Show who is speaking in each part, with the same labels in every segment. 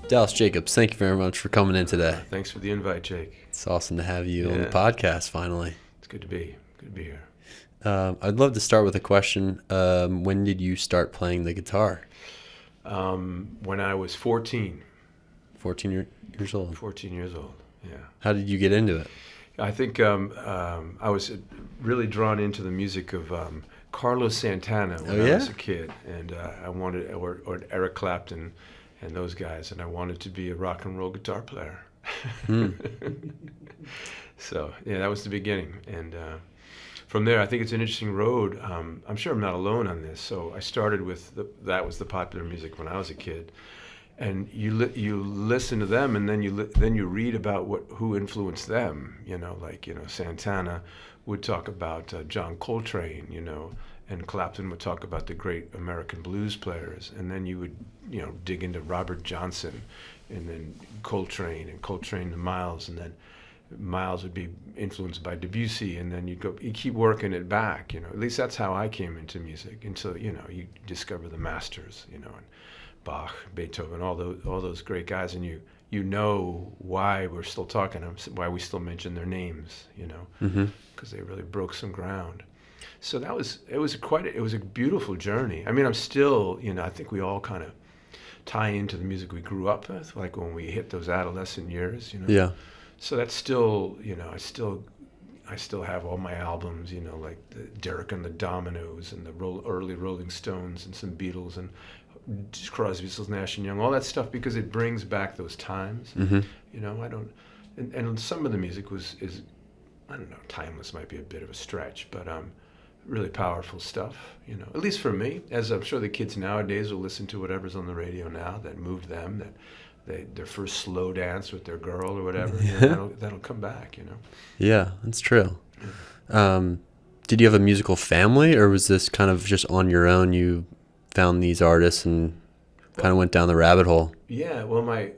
Speaker 1: Dallas Jacobs, thank you very much for coming in today.
Speaker 2: Thanks for the invite, Jake.
Speaker 1: It's awesome to have you on the podcast finally.
Speaker 2: It's good to be here.
Speaker 1: I'd love to start with a question. When did you start playing the guitar?
Speaker 2: When I was 14.
Speaker 1: 14 years old?
Speaker 2: 14 years old, yeah.
Speaker 1: How did you get into it?
Speaker 2: I think I was really drawn into the music of Carlos Santana when I was a kid. And I wanted, or Eric Clapton and those guys, and I wanted to be a rock and roll guitar player. So, yeah, that was the beginning. And from there, I think it's an interesting road. I'm sure I'm not alone on this. So I started with that was the popular music when I was a kid, and you listen to them, and then you read about who influenced them. Santana would talk about John Coltrane, and Clapton would talk about the great American blues players, and then you would dig into Robert Johnson, and then Coltrane to Miles, and then Miles would be influenced by Debussy, and then you keep working it back. At least that's how I came into music until you discover the masters, and Bach, Beethoven, all those great guys, and you know why we're still talking, why we still mention their names, because they really broke some ground. So it was a beautiful journey. I mean, I'm still, I think we all kind of tie into the music we grew up with, like when we hit those adolescent years,
Speaker 1: Yeah.
Speaker 2: So that's still, I still have all my albums, like Derek and the Dominoes and the early Rolling Stones and some Beatles and Crosby, Stills, Nash and Young, all that stuff, because it brings back those times.
Speaker 1: Mm-hmm.
Speaker 2: And some of the music is I don't know, timeless might be a bit of a stretch, but really powerful stuff, at least for me, as I'm sure the kids nowadays will listen to whatever's on the radio now that moved them, their first slow dance with their girl or whatever, that'll come back,
Speaker 1: Yeah, that's true. Did you have a musical family, or was this kind of just on your own? You found these artists and kind of went down the rabbit hole?
Speaker 2: Yeah, well, my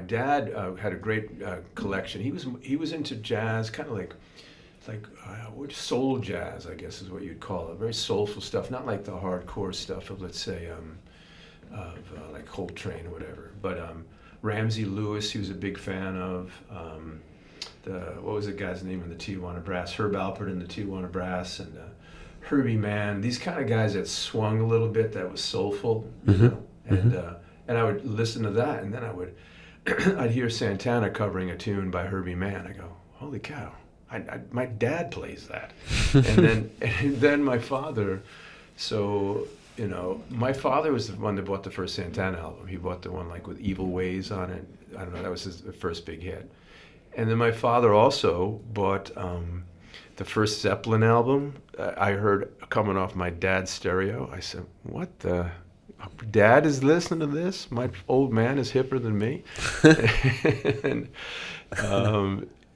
Speaker 2: dad had a great collection. He was into jazz, kind of like soul jazz, I guess is what you'd call it. Very soulful stuff, not like the hardcore stuff of, let's say, like Coltrane or whatever. But Ramsey Lewis, he was a big fan of. What was the guy's name in the Tijuana Brass? Herb Alpert in the Tijuana Brass, and Herbie Mann. These kind of guys that swung a little bit, that was soulful, And I would listen to that, and then I'd hear Santana covering a tune by Herbie Mann. I go, holy cow! My dad plays that, and then my father. So my father was the one that bought the first Santana album. He bought the one like with Evil Ways on it. I don't know. That was his first big hit. And then my father also bought the first Zeppelin album. I heard coming off my dad's stereo. I said, "What the? Dad is listening to this? My old man is hipper than me."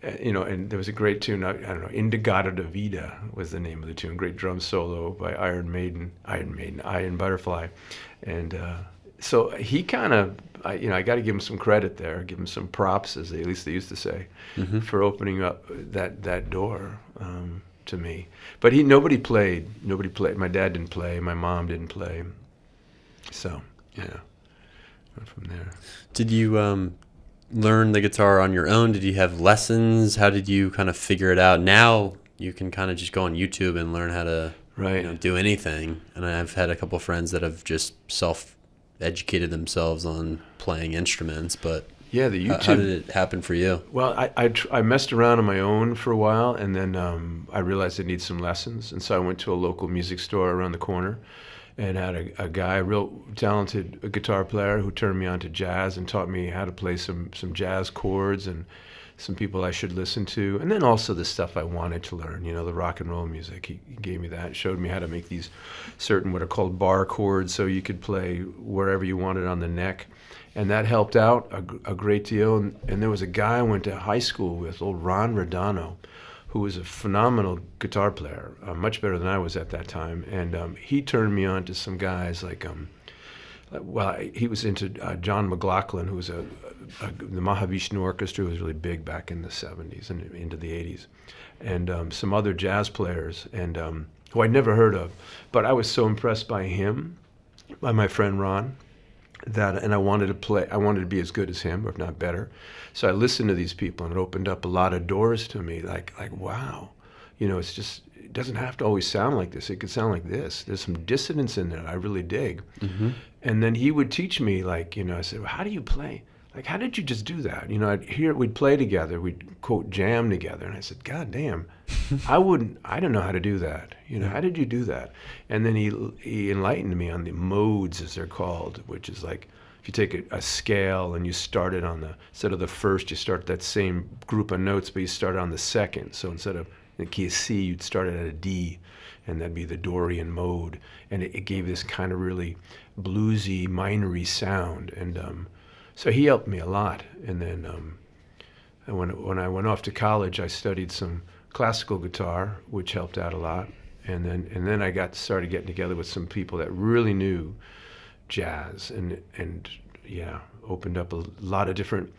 Speaker 2: And there was a great tune, I don't know, Indigata da Vida was the name of the tune, great drum solo by Iron Butterfly. And so he kind of, I got to give him some credit there, give him some props, at least they used to say, for opening up that door to me. But nobody played. My dad didn't play, my mom didn't play. So, went from there.
Speaker 1: Did you learn the guitar on your own? Did you have lessons? How did you kind of figure it out? Now you can kind of just go on YouTube and learn how to do anything. And I've had a couple of friends that have just self-educated themselves on playing instruments. But
Speaker 2: yeah, the YouTube.
Speaker 1: How did it happen for you?
Speaker 2: Well, I messed around on my own for a while, and then I realized I need some lessons, and so I went to a local music store around the corner, and had a guy, a real talented guitar player, who turned me on to jazz and taught me how to play some jazz chords and some people I should listen to. And then also the stuff I wanted to learn, the rock and roll music. He gave me that, showed me how to make these certain what are called bar chords so you could play wherever you wanted on the neck. And that helped out a great deal. And there was a guy I went to high school with, old Ron Rodano, who was a phenomenal guitar player, much better than I was at that time. And he turned me on to some guys like, he was into John McLaughlin, who was the Mahavishnu Orchestra, was really big back in the 70s and into the 80s. And some other jazz players, and who I'd never heard of. But I was so impressed by him, by my friend Ron, and I wanted to play. I wanted to be as good as him, or if not better. So I listened to these people, and it opened up a lot of doors to me. Like wow, it's just, it doesn't have to always sound like this. It could sound like this. There's some dissonance in there I really dig.
Speaker 1: Mm-hmm.
Speaker 2: And then he would teach me, like, I said, well, how do you play? Like, how did you just do that? We'd play together, we'd quote jam together. And I said, God damn, I don't know how to do that. How did you do that? And then he enlightened me on the modes, as they're called, which is like, if you take a scale and you start it instead of the first, you start that same group of notes, but you start on the second. So instead of the key of C, you'd start it at a D, and that'd be the Dorian mode. And it gave this kind of really bluesy, minory sound. And so he helped me a lot. And then when I went off to college, I studied some classical guitar, which helped out a lot. And then I started getting together with some people that really knew jazz, and opened up a lot of different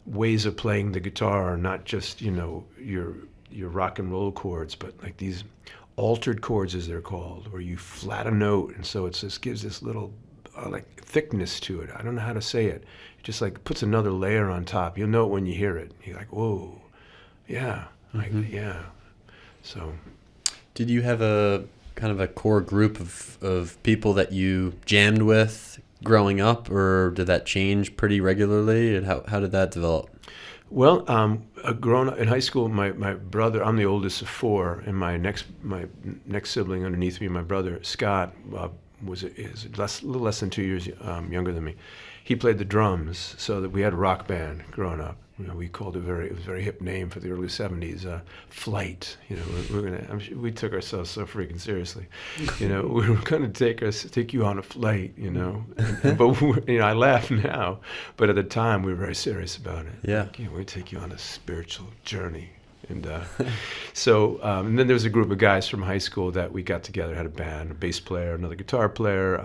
Speaker 2: ways of playing the guitar, not just your rock and roll chords, but like these altered chords, as they're called, where you flat a note, and so it just gives this little like thickness to it. I don't know how to say it. It just like puts another layer on top. You'll know it when you hear it. You're like, whoa, yeah, yeah. So,
Speaker 1: did you have a kind of a core group of people that you jammed with growing up, or did that change pretty regularly? And how did that develop?
Speaker 2: Well, growing up in high school, my brother, I'm the oldest of four, and my next sibling underneath me, my brother Scott, is a little less than 2 years younger than me. He played the drums, so that we had a rock band growing up. We called it it was a very hip name for the early '70s, Flight. We took ourselves so freaking seriously. We were gonna take you on a flight. But I laugh now, but at the time we were very serious about it.
Speaker 1: Yeah,
Speaker 2: we take you on a spiritual journey. And and then there was a group of guys from high school that we got together, had a band, a bass player, another guitar player.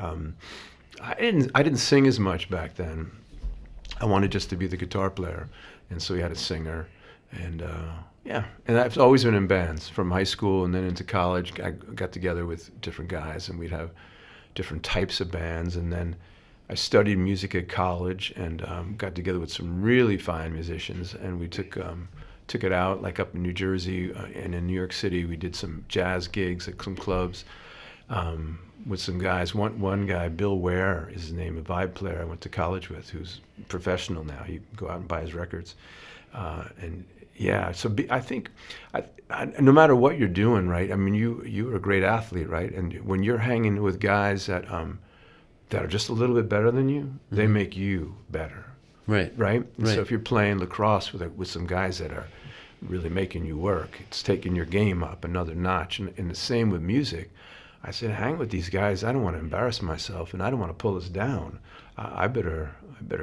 Speaker 2: I didn't sing as much back then. I wanted just to be the guitar player, and so we had a singer, and and I've always been in bands from high school, and then into college. I got together with different guys, and we'd have different types of bands, and then I studied music at college, and got together with some really fine musicians, and we took it out, like up in New Jersey and in New York City. We did some jazz gigs at some clubs with some guys. One guy, Bill Ware is his name, a vibe player I went to college with, who's professional now. You go out and buy his records. I think no matter what you're doing, right? I mean, you're a great athlete, right? And when you're hanging with guys that are just a little bit better than you, they make you better.
Speaker 1: Right.
Speaker 2: So if you're playing lacrosse with some guys that are really making you work, it's taking your game up another notch. And the same with music. I said, hang with these guys. I don't want to embarrass myself, and I don't want to pull us down. I better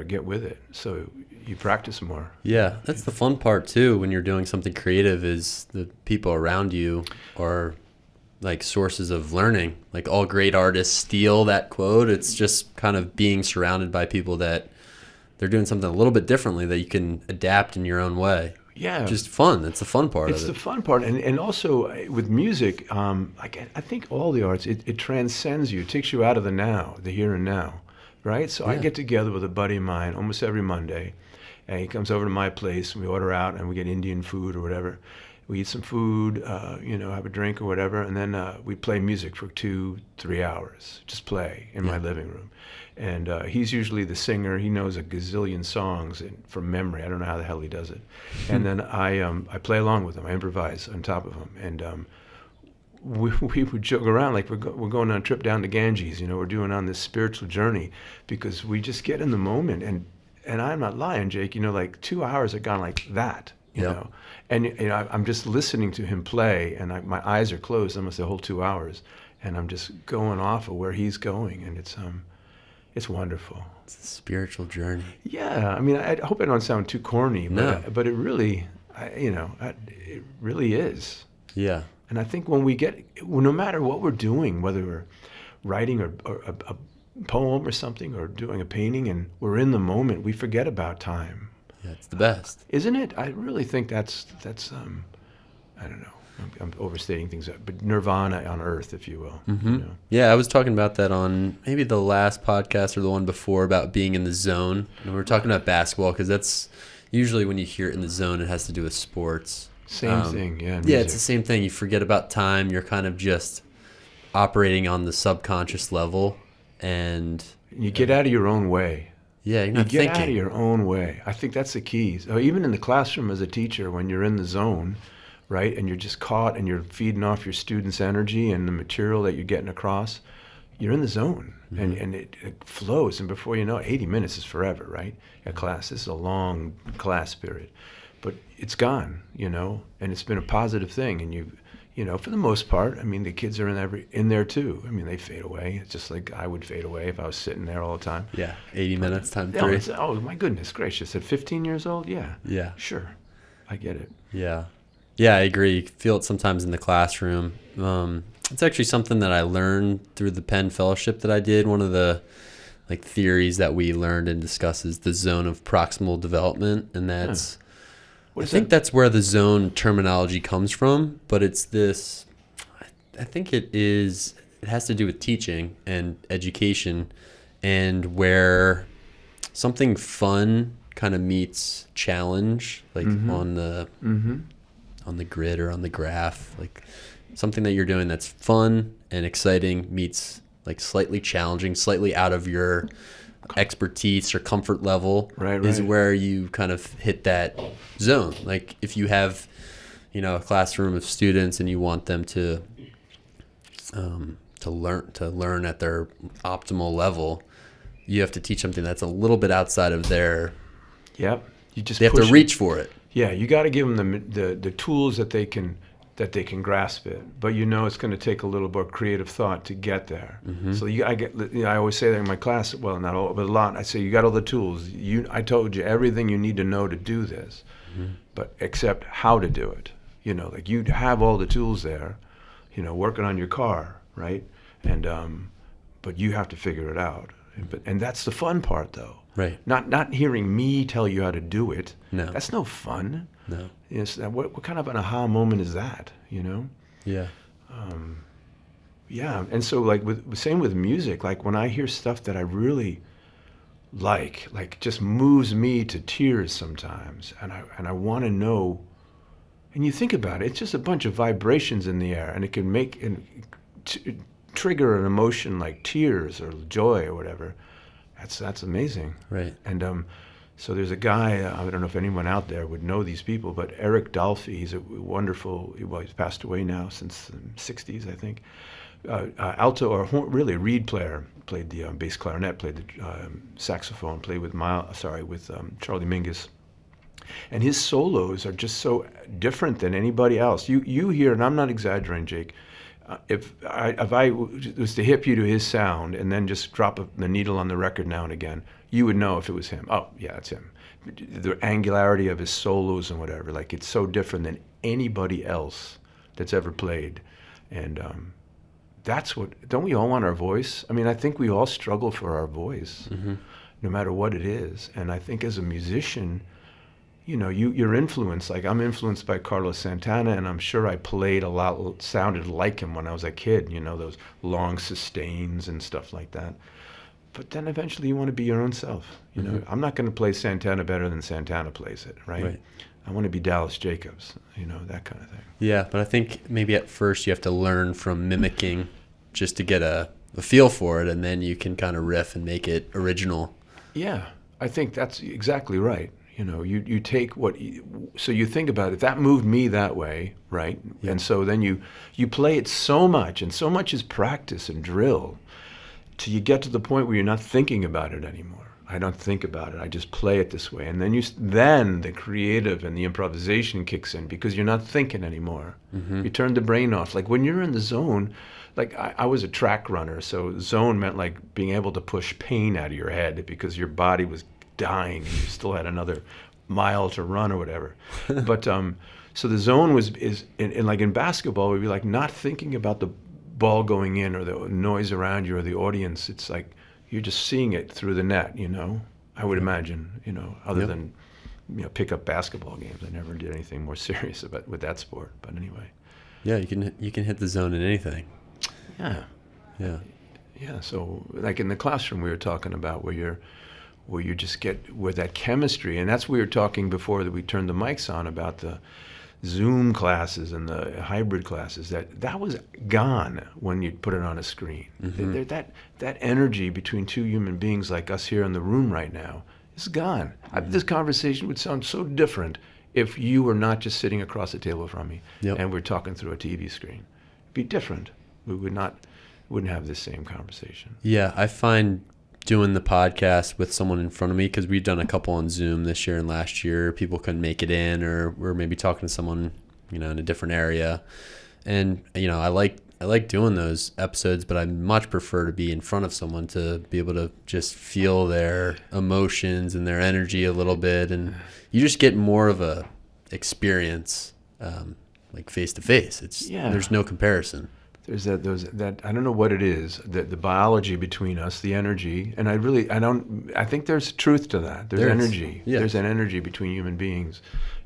Speaker 2: get with it. So you practice more.
Speaker 1: Yeah, that's the fun part too. When you're doing something creative, is the people around you are like sources of learning. Like all great artists steal that quote. It's just kind of being surrounded by people that they're doing something a little bit differently that you can adapt in your own way.
Speaker 2: Yeah.
Speaker 1: Just fun. That's the fun part of it.
Speaker 2: It's the fun part. And also with music, I think all the arts, it transcends you. It takes you out of the now, the here and now, right? So I get together with a buddy of mine almost every Monday, and he comes over to my place, and we order out, and we get Indian food or whatever. We eat some food, have a drink or whatever, and then we play music for 2-3 hours. Just play in my living room. And he's usually the singer. He knows a gazillion songs from memory. I don't know how the hell he does it. And then I play along with him. I improvise on top of him. And we would joke around like we're going on a trip down to Ganges. We're doing on this spiritual journey, because we just get in the moment. And I'm not lying, Jake. Like 2 hours have gone like that. You know, and I'm just listening to him play, and my eyes are closed almost the whole 2 hours, and I'm just going off of where he's going, and it's wonderful.
Speaker 1: It's a spiritual journey.
Speaker 2: Yeah, I mean, I hope I don't sound too corny, but it really, it really is.
Speaker 1: Yeah.
Speaker 2: And I think when no matter what we're doing, whether we're writing or a poem or something, or doing a painting, and we're in the moment, we forget about time.
Speaker 1: Yeah, it's the best.
Speaker 2: Isn't it? I really think that's I don't know. I'm overstating things, but nirvana on earth, if you will.
Speaker 1: Mm-hmm.
Speaker 2: You know?
Speaker 1: Yeah, I was talking about that on maybe the last podcast or the one before about being in the zone. And we were talking about basketball because that's usually when you hear it in the zone, it has to do with sports.
Speaker 2: Same thing, yeah.
Speaker 1: Yeah, it's the same thing. You forget about time. You're kind of just operating on the subconscious level, and
Speaker 2: you get out of your own way.
Speaker 1: Yeah, you're not
Speaker 2: you get
Speaker 1: thinking.
Speaker 2: out of your own way. I think that's the key. So even in the classroom as a teacher, when you're in the zone, right, and you're just caught and you're feeding off your students' energy and the material that you're getting across, you're in the zone, and it flows. And before you know it, 80 minutes is forever, right? A class. This is a long class period. But it's gone, you know, and it's been a positive thing. And you know, for the most part, I mean, the kids are in there too. I mean, they fade away. It's just like I would fade away if I was sitting there all the time.
Speaker 1: Yeah, 80 minutes times 3.
Speaker 2: Oh, my goodness gracious. At 15 years old? Yeah.
Speaker 1: Yeah.
Speaker 2: Sure. I get it.
Speaker 1: Yeah. Yeah, I agree. You feel it sometimes in the classroom. It's actually something that I learned through the Penn Fellowship that I did. One of the theories that we learned and discussed is the zone of proximal development, and that's I think that's where the zone terminology comes from, but it's this, I think it has to do with teaching and education, and where something fun kind of meets challenge, like on the grid or on the graph, like something that you're doing that's fun and exciting meets like slightly challenging, slightly out of your expertise or comfort level, is where you kind of hit that zone. Like if you have, you know, a classroom of students and you want them to learn at their optimal level, you have to teach something that's a little bit outside of their.
Speaker 2: Yep. You just
Speaker 1: they have to reach for it.
Speaker 2: Yeah, you got to give them the tools that they can grasp it, but you know it's going to take a little more creative thought to get there. So I always say that in my class. Well, not all, but a lot. I say you got all the tools. I told you everything you need to know to do this, but except how to do it. You know, like you have all the tools there. You know, working on your car, right? And but you have to figure it out. And that's the fun part, though.
Speaker 1: Right.
Speaker 2: Not hearing me tell you how to do it.
Speaker 1: No.
Speaker 2: That's no fun.
Speaker 1: No.
Speaker 2: Yes. What kind of an aha moment is that? You know.
Speaker 1: Yeah.
Speaker 2: Yeah. And so same with music. Like when I hear stuff that I really like just moves me to tears sometimes, and I want to know. And you think about it, it's just a bunch of vibrations in the air, and it can make trigger an emotion like tears or joy or whatever. That's amazing.
Speaker 1: Right.
Speaker 2: And so there's a guy, I don't know if anyone out there would know these people, but Eric Dolphy, he's a wonderful, he's passed away now since the 60s, I think. Alto or really reed player, played the bass clarinet, played the saxophone, played with Charlie Mingus. And his solos are just so different than anybody else. You hear, and I'm not exaggerating, Jake, if I was to hip you to his sound and then just drop the needle on the record now and again, you would know if it was him. Oh, yeah, it's him. The angularity of his solos and whatever, like it's so different than anybody else that's ever played. And that's what, don't we all want our voice? I mean, I think we all struggle for our voice, no matter what it is. And I think as a musician, you know, you're influenced. Like I'm influenced by Carlos Santana, and I'm sure I played a lot, sounded like him when I was a kid, you know, those long sustains and stuff like that. But then eventually you want to be your own self. You know, I'm not going to play Santana better than Santana plays it, right? I want to be Dallas Jacobs, you know, that kind of thing.
Speaker 1: Yeah, but I think maybe at first you have to learn from mimicking just to get a feel for it, and then you can kind of riff and make it original.
Speaker 2: Yeah, I think that's exactly right. You know, you take so you think about it, that moved me that way, right? Yeah. And so then you play it so much, and so much is practice and drill, till you get to the point where you're not thinking about it anymore. I don't think about it, I just play it this way. And then the creative and the improvisation kicks in, because you're not thinking anymore. You turn the brain off. Like when you're in the zone, like I was a track runner, so zone meant like being able to push pain out of your head because your body was dying and you still had another mile to run or whatever. But so the zone is like in basketball, we'd be like not thinking about the ball going in or the noise around you or the audience. It's like you're just seeing it through the net, you know. I would imagine, you know, other than, you know, pick up basketball games. I never did anything more serious with that sport. But anyway.
Speaker 1: Yeah, you can hit the zone in anything.
Speaker 2: Yeah.
Speaker 1: Yeah.
Speaker 2: Yeah. So like in the classroom we were talking about where you just get with that chemistry, and that's what we were talking before that we turned the mics on about the Zoom classes and the hybrid classes, that was gone when you put it on a screen.
Speaker 1: Mm-hmm.
Speaker 2: That energy between two human beings like us here in the room right now is gone.
Speaker 1: Mm-hmm.
Speaker 2: This conversation would sound so different if you were not just sitting across the table from me and we're talking through a TV screen. It'd be different. We wouldn't have this same conversation.
Speaker 1: Yeah, I find doing the podcast with someone in front of me, because we've done a couple on Zoom this year and last year. People couldn't make it in, or we're maybe talking to someone, in a different area. And, I like doing those episodes, but I much prefer to be in front of someone to be able to just feel their emotions and their energy a little bit. And you just get more of a experience, like face to face. There's no comparison.
Speaker 2: There's that I don't know what it is, the biology between us, the energy, and I think there's truth to that. There's energy.
Speaker 1: Yes.
Speaker 2: There's an energy between human beings.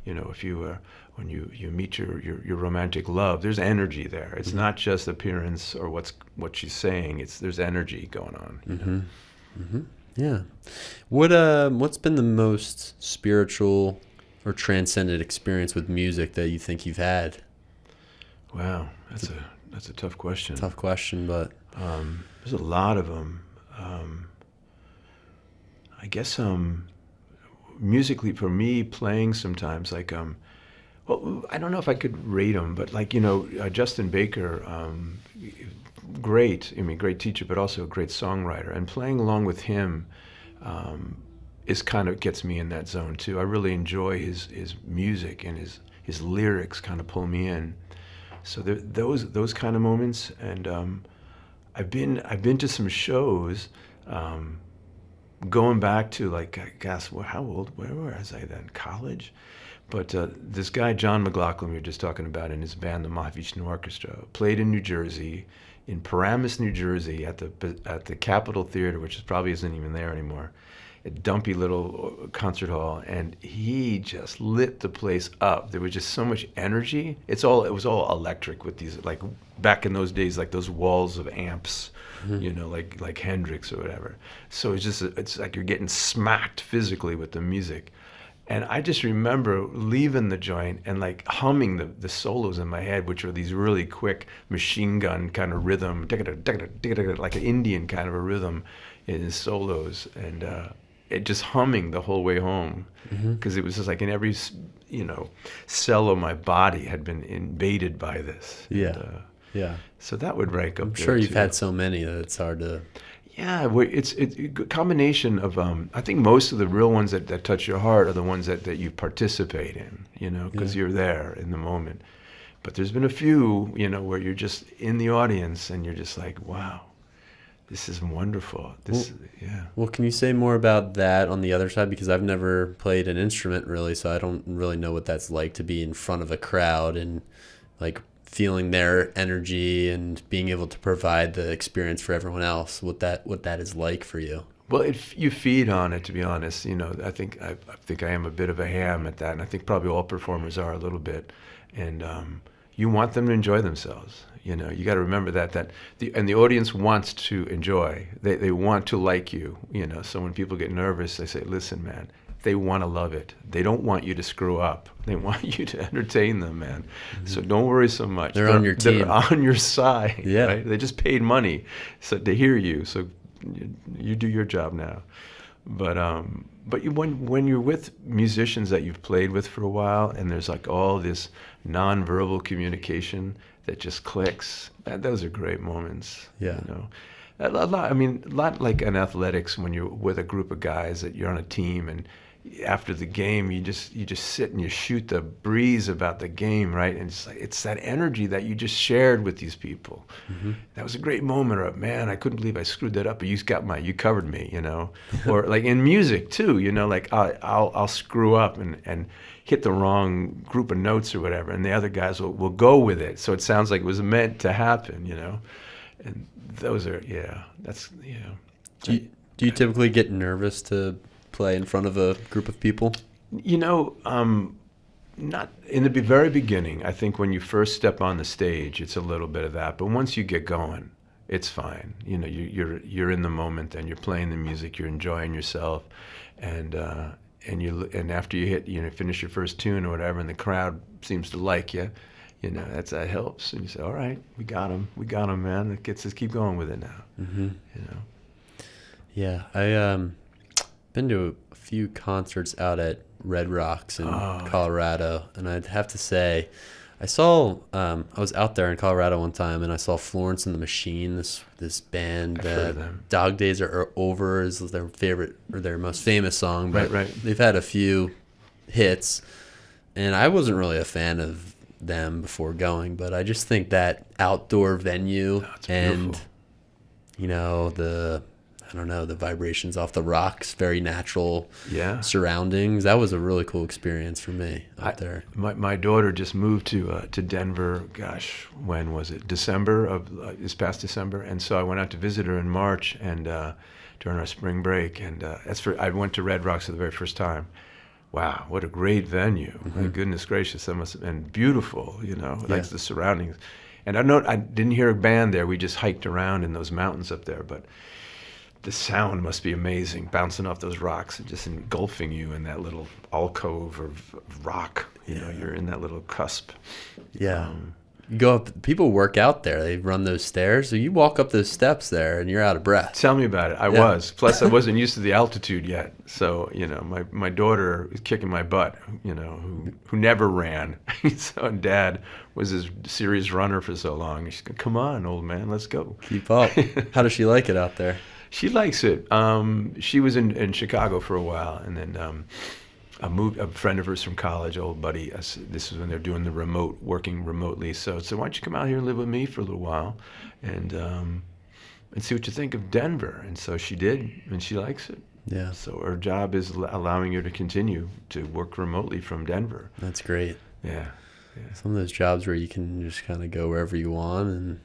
Speaker 2: If you when you meet your romantic love, there's energy there. It's not just appearance or what she's saying. There's energy going on.
Speaker 1: Mm-hmm. Mm-hmm. Yeah. What's been the most spiritual or transcendent experience with music that you think you've had?
Speaker 2: Wow, that's a tough question.
Speaker 1: Tough question, but
Speaker 2: there's a lot of them. I guess musically for me, playing sometimes like well, I don't know if I could rate them, but like Justin Baker, great teacher, but also a great songwriter, and playing along with him is kind of gets me in that zone too. I really enjoy his music, and his lyrics kind of pull me in. So those kind of moments, and I've been to some shows, going back to like, I guess, how old? Where was I then? College. But this guy John McLaughlin we were just talking about, in his band the Mahavishnu Orchestra, played in New Jersey, in Paramus, New Jersey, at the Capitol Theater, which probably isn't even there anymore. A dumpy little concert hall, and he just lit the place up. There was just so much energy. It was all electric with these, like back in those days, like those walls of amps, like Hendrix or whatever. So it's like you're getting smacked physically with the music. And I just remember leaving the joint and like humming the solos in my head, which were these really quick machine gun kind of rhythm, like an Indian kind of a rhythm in his solos, and it just humming the whole way home, because it was just like in every cell of my body had been invaded by this.
Speaker 1: Yeah.
Speaker 2: So that would rank up.
Speaker 1: I'm sure you've had so many that it's hard to.
Speaker 2: Yeah, it's a combination of I think most of the real ones that touch your heart are the ones that you participate in, because you're there in the moment. But there's been a few, where you're just in the audience and you're just like, wow, this is wonderful.
Speaker 1: Well, can you say more about that on the other side? Because I've never played an instrument really, so I don't really know what that's like to be in front of a crowd and like feeling their energy and being able to provide the experience for everyone else. What that is like for you.
Speaker 2: Well, you feed on it, to be honest. I think I am a bit of a ham at that, and I think probably all performers are a little bit. And you want them to enjoy themselves. You got to remember that the audience wants to enjoy. They want to like you. So when people get nervous, they say, "Listen, man." They want to love it. They don't want you to screw up. They want you to entertain them, man. Mm-hmm. So don't worry so much.
Speaker 1: They're on your team.
Speaker 2: They're on your side.
Speaker 1: Yeah.
Speaker 2: Right? They just paid money to hear you. So you do your job now. But when you're with musicians that you've played with for a while, and there's like all this nonverbal communication that just clicks, those are great moments.
Speaker 1: Yeah.
Speaker 2: A lot like in athletics, when you're with a group of guys that you're on a team, and after the game you just sit and you shoot the breeze about the game, right? And it's that energy that you just shared with these people. Mm-hmm. That was a great moment. Or, man, I couldn't believe I screwed that up, but you covered me, Or like in music too, like I'll screw up and hit the wrong group of notes or whatever, and the other guys will go with it, so it sounds like it was meant to happen, And those are, that's.
Speaker 1: Do you typically get nervous to play in front of a group of people?
Speaker 2: Not in the very beginning. I think when you first step on the stage, it's a little bit of that. But once you get going, it's fine. You know, you're in the moment and you're playing the music, you're enjoying yourself, and after you finish your first tune or whatever, and the crowd seems to like you, you know, that helps. And you say, all right, we got him, man. Let's keep going with it now.
Speaker 1: Mm-hmm.
Speaker 2: You know.
Speaker 1: Yeah, I been to a few concerts out at Red Rocks in Colorado, and I'd have to say, I was out there in Colorado one time, and I saw Florence and the Machine, this band.
Speaker 2: I've heard of them.
Speaker 1: Dog Days Are Over is their favorite or their most famous song, but
Speaker 2: right.
Speaker 1: They've had a few hits, and I wasn't really a fan of them before going, but I just think that outdoor venue and you know the vibrations off the rocks, very natural surroundings. That was a really cool experience for me out there.
Speaker 2: My daughter just moved to Denver. Gosh, when was it? This past December, and so I went out to visit her in March and during our spring break, and I went to Red Rocks for the very first time. Wow, what a great venue! Mm-hmm. My goodness gracious, that must have been beautiful. You know, like the surroundings. And I didn't hear a band there. We just hiked around in those mountains up there, but the sound must be amazing, bouncing off those rocks and just engulfing you in that little alcove of rock. You know, you're in that little cusp.
Speaker 1: Yeah. You go up, people work out there. They run those stairs. So you walk up those steps there and you're out of breath.
Speaker 2: Tell me about it. I was. Plus, I wasn't used to the altitude yet. So, you know, my daughter was kicking my butt, you know, who never ran. So, and Dad was this serious runner for so long. She's going, come on, old man, let's go.
Speaker 1: Keep up. How does she like it out there?
Speaker 2: She likes it. She was in Chicago for a while, and then a friend of hers from college, old buddy. This is when they're doing the working remotely. So why don't you come out here and live with me for a little while, and see what you think of Denver? And so she did, and she likes it.
Speaker 1: Yeah.
Speaker 2: So her job is allowing her to continue to work remotely from Denver.
Speaker 1: That's great.
Speaker 2: Yeah.
Speaker 1: Some of those jobs where you can just kind of go wherever you want and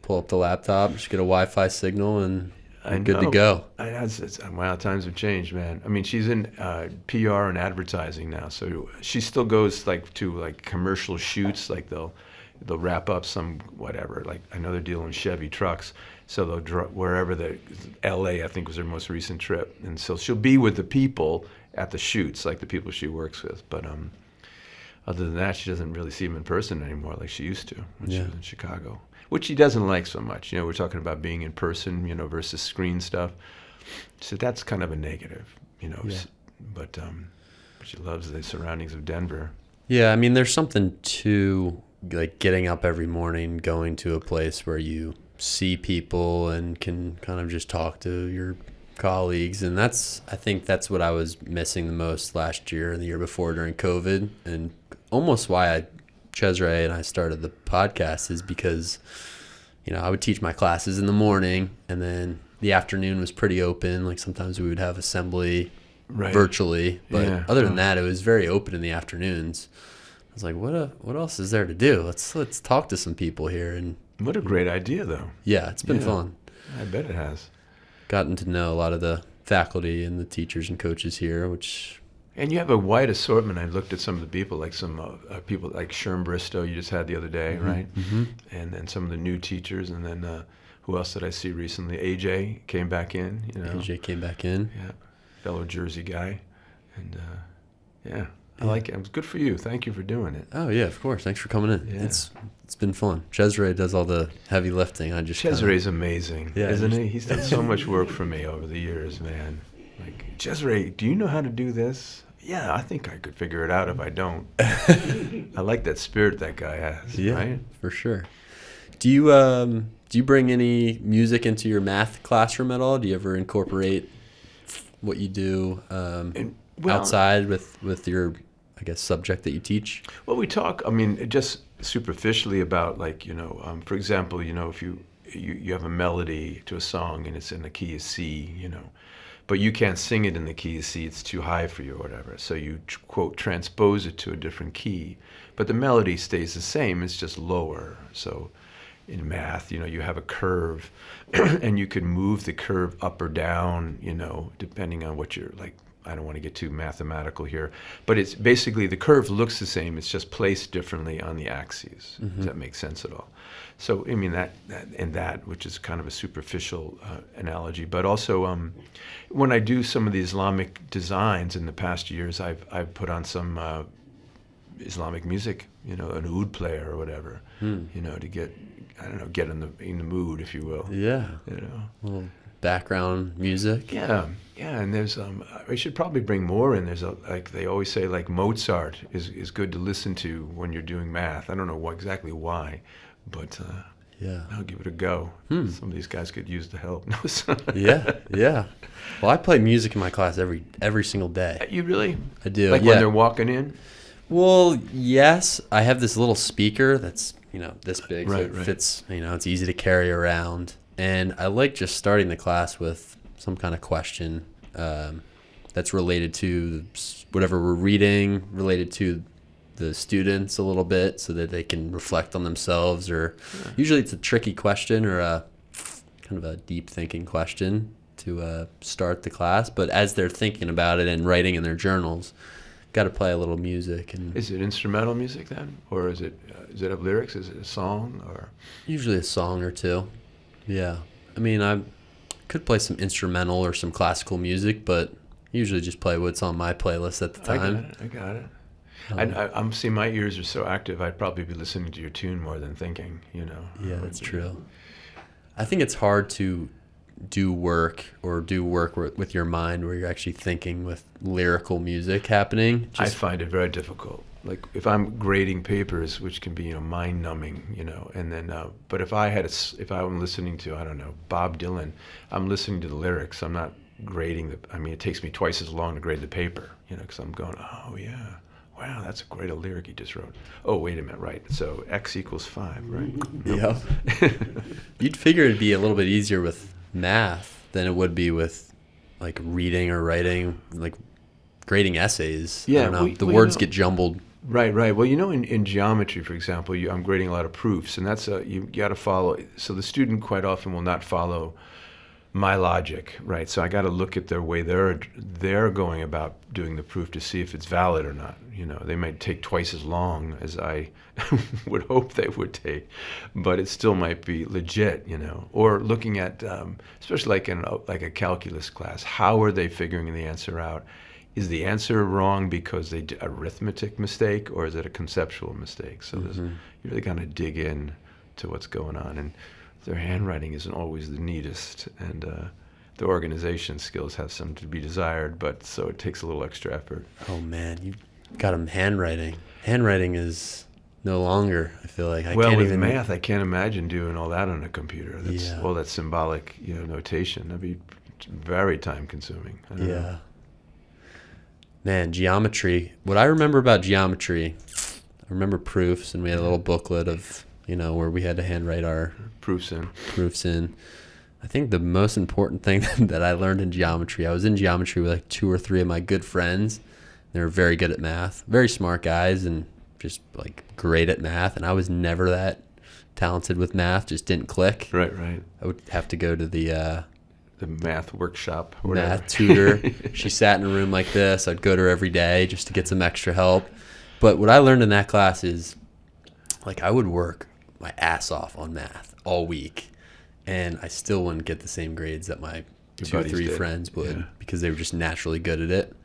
Speaker 1: pull up the laptop, just get a Wi-Fi signal, and you're good to go.
Speaker 2: Wow, times have changed, man. I mean, she's in PR and advertising now, so she still goes to commercial shoots. Like they'll wrap up some whatever. Like I know they're dealing Chevy trucks, so they'll wherever L.A. I think was her most recent trip, and so she'll be with the people at the shoots, like the people she works with. But other than that, she doesn't really see them in person anymore like she used to when she was in Chicago. Which she doesn't like so much. You know, we're talking about being in person, you know, versus screen stuff. So that's kind of a negative, you know. Yeah. But she loves the surroundings of Denver.
Speaker 1: Yeah, I mean, there's something to like getting up every morning, going to a place where you see people and can kind of just talk to your colleagues, and I think that's what I was missing the most last year and the year before during COVID, and almost why Cesare and I started the podcast is because, you know, I would teach my classes in the morning, and then the afternoon was pretty open. Like sometimes we would have assembly virtually, but other than that, it was very open in the afternoons. I was like, what else is there to do? Let's talk to some people here. And
Speaker 2: what a great idea, though.
Speaker 1: Yeah, it's been fun.
Speaker 2: I bet it has.
Speaker 1: Gotten to know a lot of the faculty and the teachers and coaches here,
Speaker 2: And you have a wide assortment. I looked at some of the people, like some people like Sherm Bristow you just had the other day, right? Mm-hmm. And then some of the new teachers, and then who else did I see recently? AJ came back in. You know,
Speaker 1: AJ came back in.
Speaker 2: Yeah, fellow Jersey guy, and I like it. It was good for you. Thank you for doing it.
Speaker 1: Oh yeah, of course. Thanks for coming in. Yeah. It's been fun. Cesare does all the heavy lifting.
Speaker 2: Cesare's amazing, isn't he? He's done so much work for me over the years, man. Like, Cesare, do you know how to do this? Yeah, I think I could figure it out if I don't. I like that spirit that guy has.
Speaker 1: Yeah,
Speaker 2: right?
Speaker 1: For sure. Do you bring any music into your math classroom at all? Do you ever incorporate what you do outside with your, I guess, subject that you teach?
Speaker 2: Well, we talk. I mean, just superficially about, like, you know, for example, you know, if you have a melody to a song and it's in the key of C, you know, but you can't sing it in the key of C, it's too high for you or whatever. So you, quote, transpose it to a different key. But the melody stays the same, it's just lower. So in math, you know, you have a curve and you can move the curve up or down, you know, depending on what you're, like, I don't want to get too mathematical here, but it's basically the curve looks the same. It's just placed differently on the axes. Does that make sense at all? So, I mean, that, which is kind of a superficial analogy, but also when I do some of the Islamic designs in the past years, I've put on some Islamic music, an oud player or whatever, to get, I don't know, get in the mood, if you will.
Speaker 1: Yeah. Little background music.
Speaker 2: Yeah, and there's I should probably bring more in. There's like they always say, like Mozart is good to listen to when you're doing math. I don't know exactly why, but I'll give it a go. Some of these guys could use the help.
Speaker 1: Yeah. Well, I play music in my class every single day.
Speaker 2: You really?
Speaker 1: I do.
Speaker 2: Like when they're walking in?
Speaker 1: Well, yes. I have this little speaker that's this big, so it fits. It's easy to carry around. And I like just starting the class with some kind of question that's related to whatever we're reading, related to the students a little bit, so that they can reflect on themselves. Or usually it's a tricky question or a kind of a deep thinking question to start the class. But as they're thinking about it and writing in their journals, got to play a little music. And
Speaker 2: is it instrumental music then, or is it have lyrics? Is it a song or?
Speaker 1: Usually a song or two. Yeah. I mean, I could play some instrumental or some classical music, but usually just play what's on my playlist at the time.
Speaker 2: I got it. I'm seeing my ears are so active, I'd probably be listening to your tune more than thinking,
Speaker 1: Yeah, that's true. I think it's hard to do work with your mind where you're actually thinking with lyrical music happening.
Speaker 2: I find it very difficult. Like if I'm grading papers, which can be mind numbing, and then but if I'm listening to, I don't know, Bob Dylan, I'm listening to the lyrics. I'm not grading it takes me twice as long to grade the paper, because I'm going, oh yeah, wow, that's a great lyric he just wrote. Oh, wait a minute, right? So X equals 5, right?
Speaker 1: Yeah. You'd figure it'd be a little bit easier with math than it would be with like reading or writing, like grading essays.
Speaker 2: Yeah,
Speaker 1: I don't know. The words get jumbled.
Speaker 2: Right. Well, in geometry, for example, I'm grading a lot of proofs, and that's you got to follow. So the student quite often will not follow my logic, right? So I got to look at their way they're going about doing the proof to see if it's valid or not. They might take twice as long as I would hope they would take, but it still might be legit, Or looking at, especially like in a calculus class, how are they figuring the answer out? Is the answer wrong because they did arithmetic mistake, or is it a conceptual mistake? So you really kind of dig in to what's going on, and their handwriting isn't always the neatest, and the organization skills have some to be desired, but so it takes a little extra effort.
Speaker 1: Oh man, you got them handwriting. Handwriting is no longer, I feel like.
Speaker 2: With math, I can't imagine doing all that on a computer. That's all that symbolic, notation. That'd be very time consuming.
Speaker 1: Yeah. Man, geometry. What I remember about geometry, I remember proofs, and we had a little booklet of, where we had to handwrite our
Speaker 2: proofs in.
Speaker 1: I think the most important thing that I learned in geometry, I was in geometry with like 2 or 3 of my good friends. They were very good at math, very smart guys, and just like great at math. And I was never that talented with math, just didn't click.
Speaker 2: Right.
Speaker 1: I would have to go to the
Speaker 2: math workshop,
Speaker 1: math tutor. She sat in a room like this. I'd go to her every day just to get some extra help. But what I learned in that class is, like, I would work my ass off on math all week, and I still wouldn't get the same grades that my 2 or 3 friends would, because they were just naturally good at it.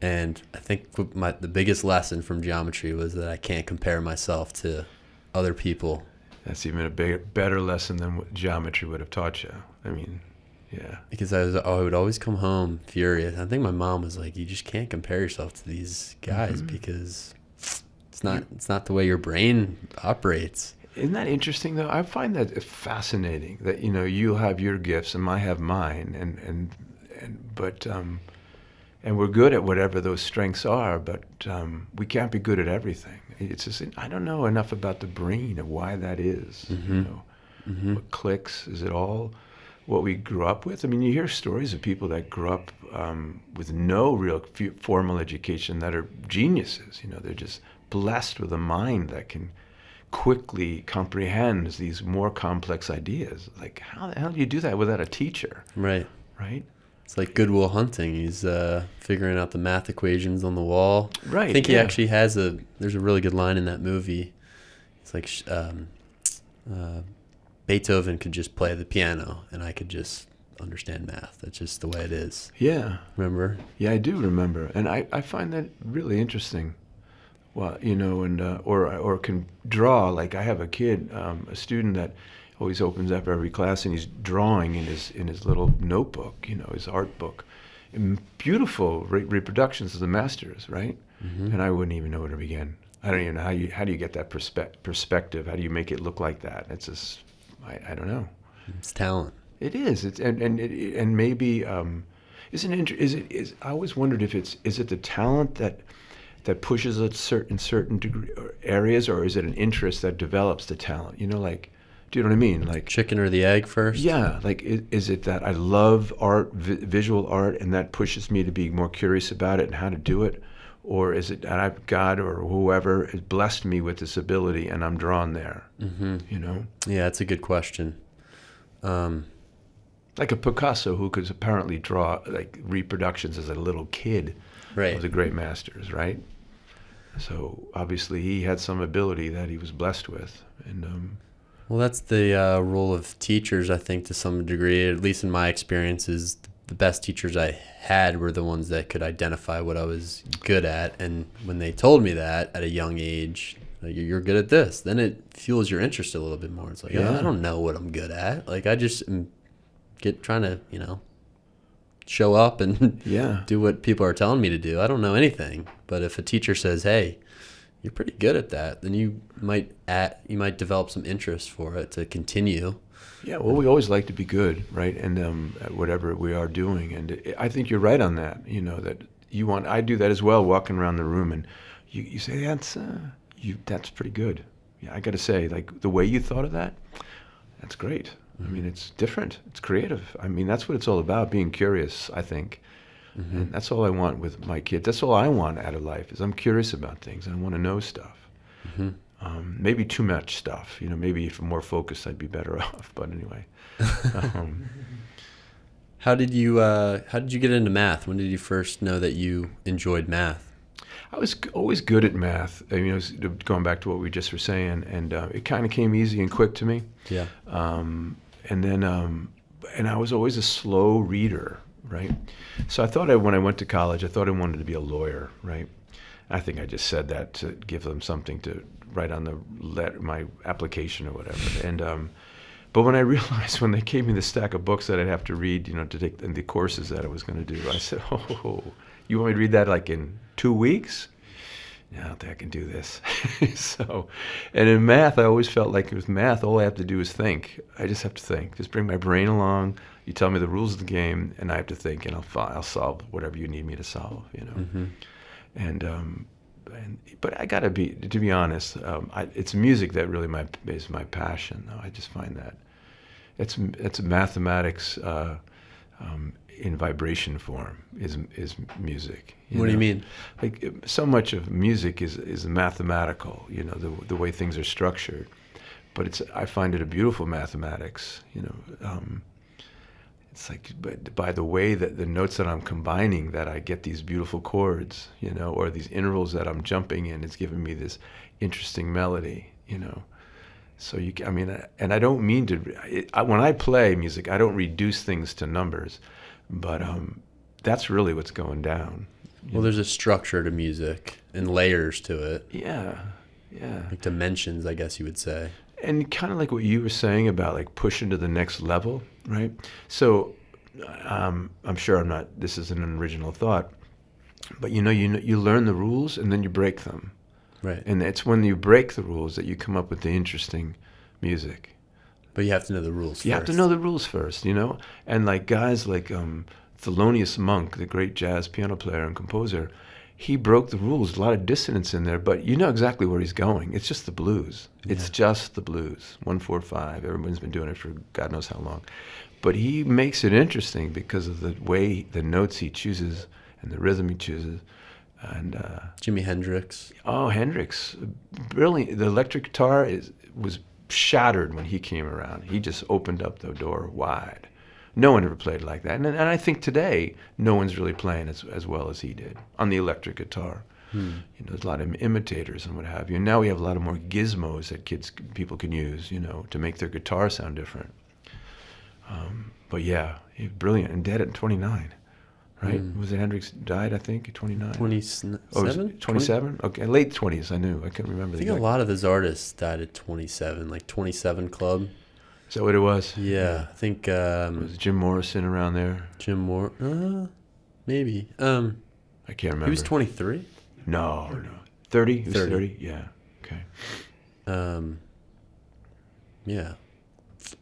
Speaker 1: And I think the biggest lesson from geometry was that I can't compare myself to other people.
Speaker 2: That's even a better lesson than what geometry would have taught you. I mean, yeah.
Speaker 1: Because I would always come home furious. I think my mom was like, you just can't compare yourself to these guys because it's not the way your brain operates.
Speaker 2: Isn't that interesting though? I find that fascinating that you have your gifts and I have mine, but we're good at whatever those strengths are, but we can't be good at everything. It's just, I don't know enough about the brain of why that is. What clicks? Is it all what we grew up with? I mean, you hear stories of people that grew up with no real formal education that are geniuses. They're just blessed with a mind that can quickly comprehend these more complex ideas. Like, how the hell do you do that without a teacher?
Speaker 1: Right. It's like Good Will Hunting. He's figuring out the math equations on the wall.
Speaker 2: Right.
Speaker 1: I think he actually has there's a really good line in that movie. It's like Beethoven could just play the piano and I could just understand math. That's just the way it is.
Speaker 2: Yeah.
Speaker 1: Remember?
Speaker 2: Yeah, I do remember. And I find that really interesting. Well, you know, and or can draw. Like I have a kid, a student that always opens up every class and he's drawing in his little notebook, you know, his art book, and beautiful reproductions of the masters, right? Mm-hmm. And I wouldn't even know where to begin. I don't even know how do you get that perspective? How do you make it look like that? It's just I don't know.
Speaker 1: It's talent.
Speaker 2: It is. It's and maybe I always wondered if is it the talent that pushes it in certain degree or areas, or is it an interest that develops the talent? You know, like, do you know what I mean? Like
Speaker 1: chicken or the egg first?
Speaker 2: Yeah. Like, is it that I love art, visual art, and that pushes me to be more curious about it and how to do it? Or is it that God or whoever has blessed me with this ability and I'm drawn there? Mm-hmm. You know? Yeah,
Speaker 1: that's a good question.
Speaker 2: Like a Picasso who could apparently draw like reproductions as a little kid of the great masters, right? So obviously he had some ability that he was blessed with. And
Speaker 1: well, that's the role of teachers, I think, to some degree, at least in my experience, is the best teachers I had were the ones that could identify what I was good at. And when they told me that at a young age, like, you're good at this, then it fuels your interest a little bit more. It's like, I don't know what I'm good at. Like, I just am trying to, you know, show up and do what people are telling me to do. I don't know anything. But if a teacher says, hey, you're pretty good at that, then you might develop some interest for it to continue.
Speaker 2: Yeah, well, we always like to be good, right? And at whatever we are doing. And I think you're right on that, you know, that I do that as well, walking around the room, and you say, that's pretty good. Yeah, I got to say, like, the way you thought of that, that's great. I mean, it's different. It's creative. I mean, that's what it's all about, being curious, I think. Mm-hmm. And that's all I want with my kids. That's all I want out of life, is I'm curious about things. I want to know stuff. Mm-hmm. Maybe too much stuff. You know, maybe if I'm more focused, I'd be better off. But anyway.
Speaker 1: How did you get into math? When did you first know that you enjoyed math?
Speaker 2: I was always good at math. I mean, going back to what we just were saying, and it kind of came easy and quick to me. Yeah. And then, and I was always a slow reader, right? So I thought when I went to college, I thought I wanted to be a lawyer, right? I think I just said that to give them something to write on my application or whatever. And but when I realized, when they gave me the stack of books that I'd have to read, you know, to take the courses that I was going to do, I said, "Oh, you want me to read that like in 2 weeks? No, I don't think I can do this." So, and in math, I always felt like with math, all I have to do is think. I just have to think. Just bring my brain along. You tell me the rules of the game, and I have to think, and I'll solve whatever you need me to solve. You know, mm-hmm. But I gotta to be honest, it's music that really is my passion. Though I just find that it's mathematics in vibration form is music.
Speaker 1: What do you mean?
Speaker 2: Like, so much of music is mathematical. You know, the way things are structured, but I find it a beautiful mathematics. You know. It's like, but by the way that the notes that I'm combining, that I get these beautiful chords, you know, or these intervals that I'm jumping in, it's giving me this interesting melody, you know. So I mean, and I don't mean to. When I play music, I don't reduce things to numbers, but that's really what's going down.
Speaker 1: Well, there's a structure to music and layers to it.
Speaker 2: Yeah, yeah.
Speaker 1: Like dimensions, I guess you would say.
Speaker 2: And kind of like what you were saying about like pushing to the next level, right? So I'm sure this isn't an original thought, but you learn the rules and then you break them. Right. And it's when you break the rules that you come up with the interesting music.
Speaker 1: But you have to know the rules first.
Speaker 2: You have to know the rules first, you know? And like guys like Thelonious Monk, the great jazz piano player and composer, he broke the rules. A lot of dissonance in there, but you know exactly where he's going. It's just the blues. It's just the blues. 1-4-5. Everyone's been doing it for God knows how long. But he makes it interesting because of the way, the notes he chooses and the rhythm he chooses. And
Speaker 1: Jimi Hendrix.
Speaker 2: Oh, Hendrix. Brilliant. The electric guitar was shattered when he came around. He just opened up the door wide. No one ever played like that. And I think today, no one's really playing as well as he did on the electric guitar. There's a lot of imitators and what have you. And now we have a lot of more gizmos that people can use, to make their guitar sound different. But yeah, he's brilliant and dead at 29, right? Was it Hendrix died, I think, at 29?
Speaker 1: 27?
Speaker 2: Oh, 27? Okay, late 20s, I knew. I couldn't remember.
Speaker 1: I think a lot of his artists died at 27, like 27 Club.
Speaker 2: Is that what it was?
Speaker 1: Yeah, I think...
Speaker 2: was Jim Morrison around there?
Speaker 1: Jim maybe.
Speaker 2: I can't remember.
Speaker 1: He was 23?
Speaker 2: No. 30? He was 30? Yeah, okay.
Speaker 1: Yeah.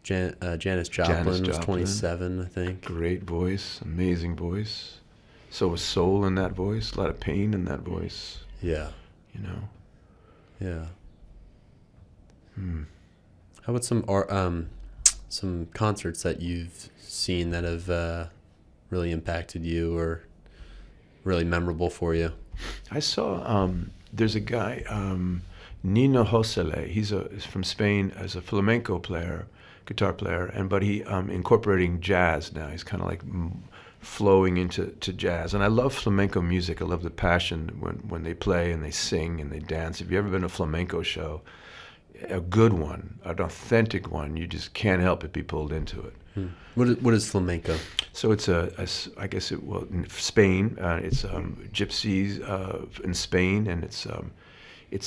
Speaker 1: Janis Joplin was 27, I think.
Speaker 2: Great voice, amazing voice. So was soul in that voice, a lot of pain in that voice.
Speaker 1: Yeah. Yeah. How about some concerts that you've seen that have really impacted you or really memorable for you?
Speaker 2: I saw there's a guy, Nino Josele. He's from Spain as a flamenco player, guitar player, but he incorporating jazz now. He's kind of like flowing into jazz. And I love flamenco music. I love the passion when they play and they sing and they dance. If you've ever been to a flamenco show, a good one, an authentic one, you just can't help but be pulled into it.
Speaker 1: What is flamenco?
Speaker 2: So it's in Spain. It's gypsies in Spain, and it's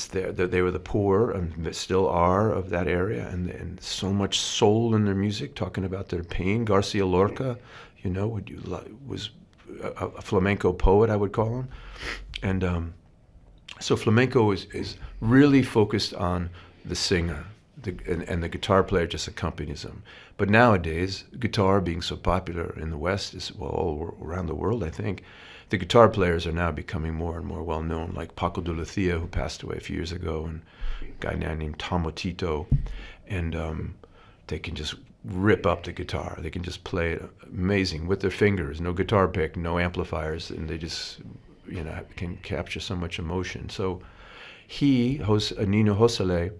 Speaker 2: they were the poor and still are of that area, and so much soul in their music, talking about their pain. Garcia Lorca, was a flamenco poet, I would call him, and so flamenco is really focused on the singer. And the guitar player just accompanies him. But nowadays, guitar being so popular in the West, all around the world, I think, the guitar players are now becoming more and more well known, like Paco de Lucia, who passed away a few years ago, and a guy now named Tomo Tito, and they can just rip up the guitar. They can just play it amazing with their fingers, no guitar pick, no amplifiers, and they just can capture so much emotion. So Nino Josele,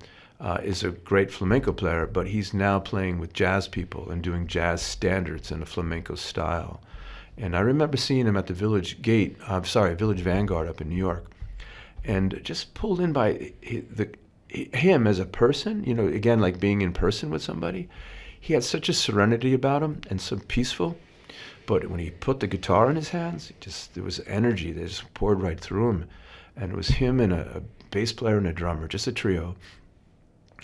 Speaker 2: is a great flamenco player, but he's now playing with jazz people and doing jazz standards in a flamenco style. And I remember seeing him at the Village Vanguard up in New York, and just pulled in by him as a person, again, like being in person with somebody. He had such a serenity about him and so peaceful. But when he put the guitar in his hands, there was energy that just poured right through him. And it was him and a bass player and a drummer, just a trio.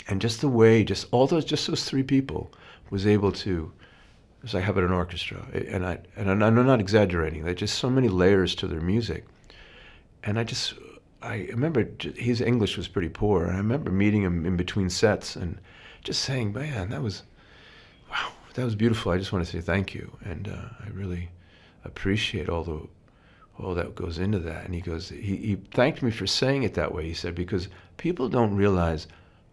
Speaker 2: And just the way, those three people was able to, it was like having an orchestra. And I'm not exaggerating. There's just so many layers to their music. And I remember his English was pretty poor. And I remember meeting him in between sets and just saying, man, that was beautiful. I just want to say thank you. And I really appreciate all that goes into that. And he thanked me for saying it that way. He said, because people don't realize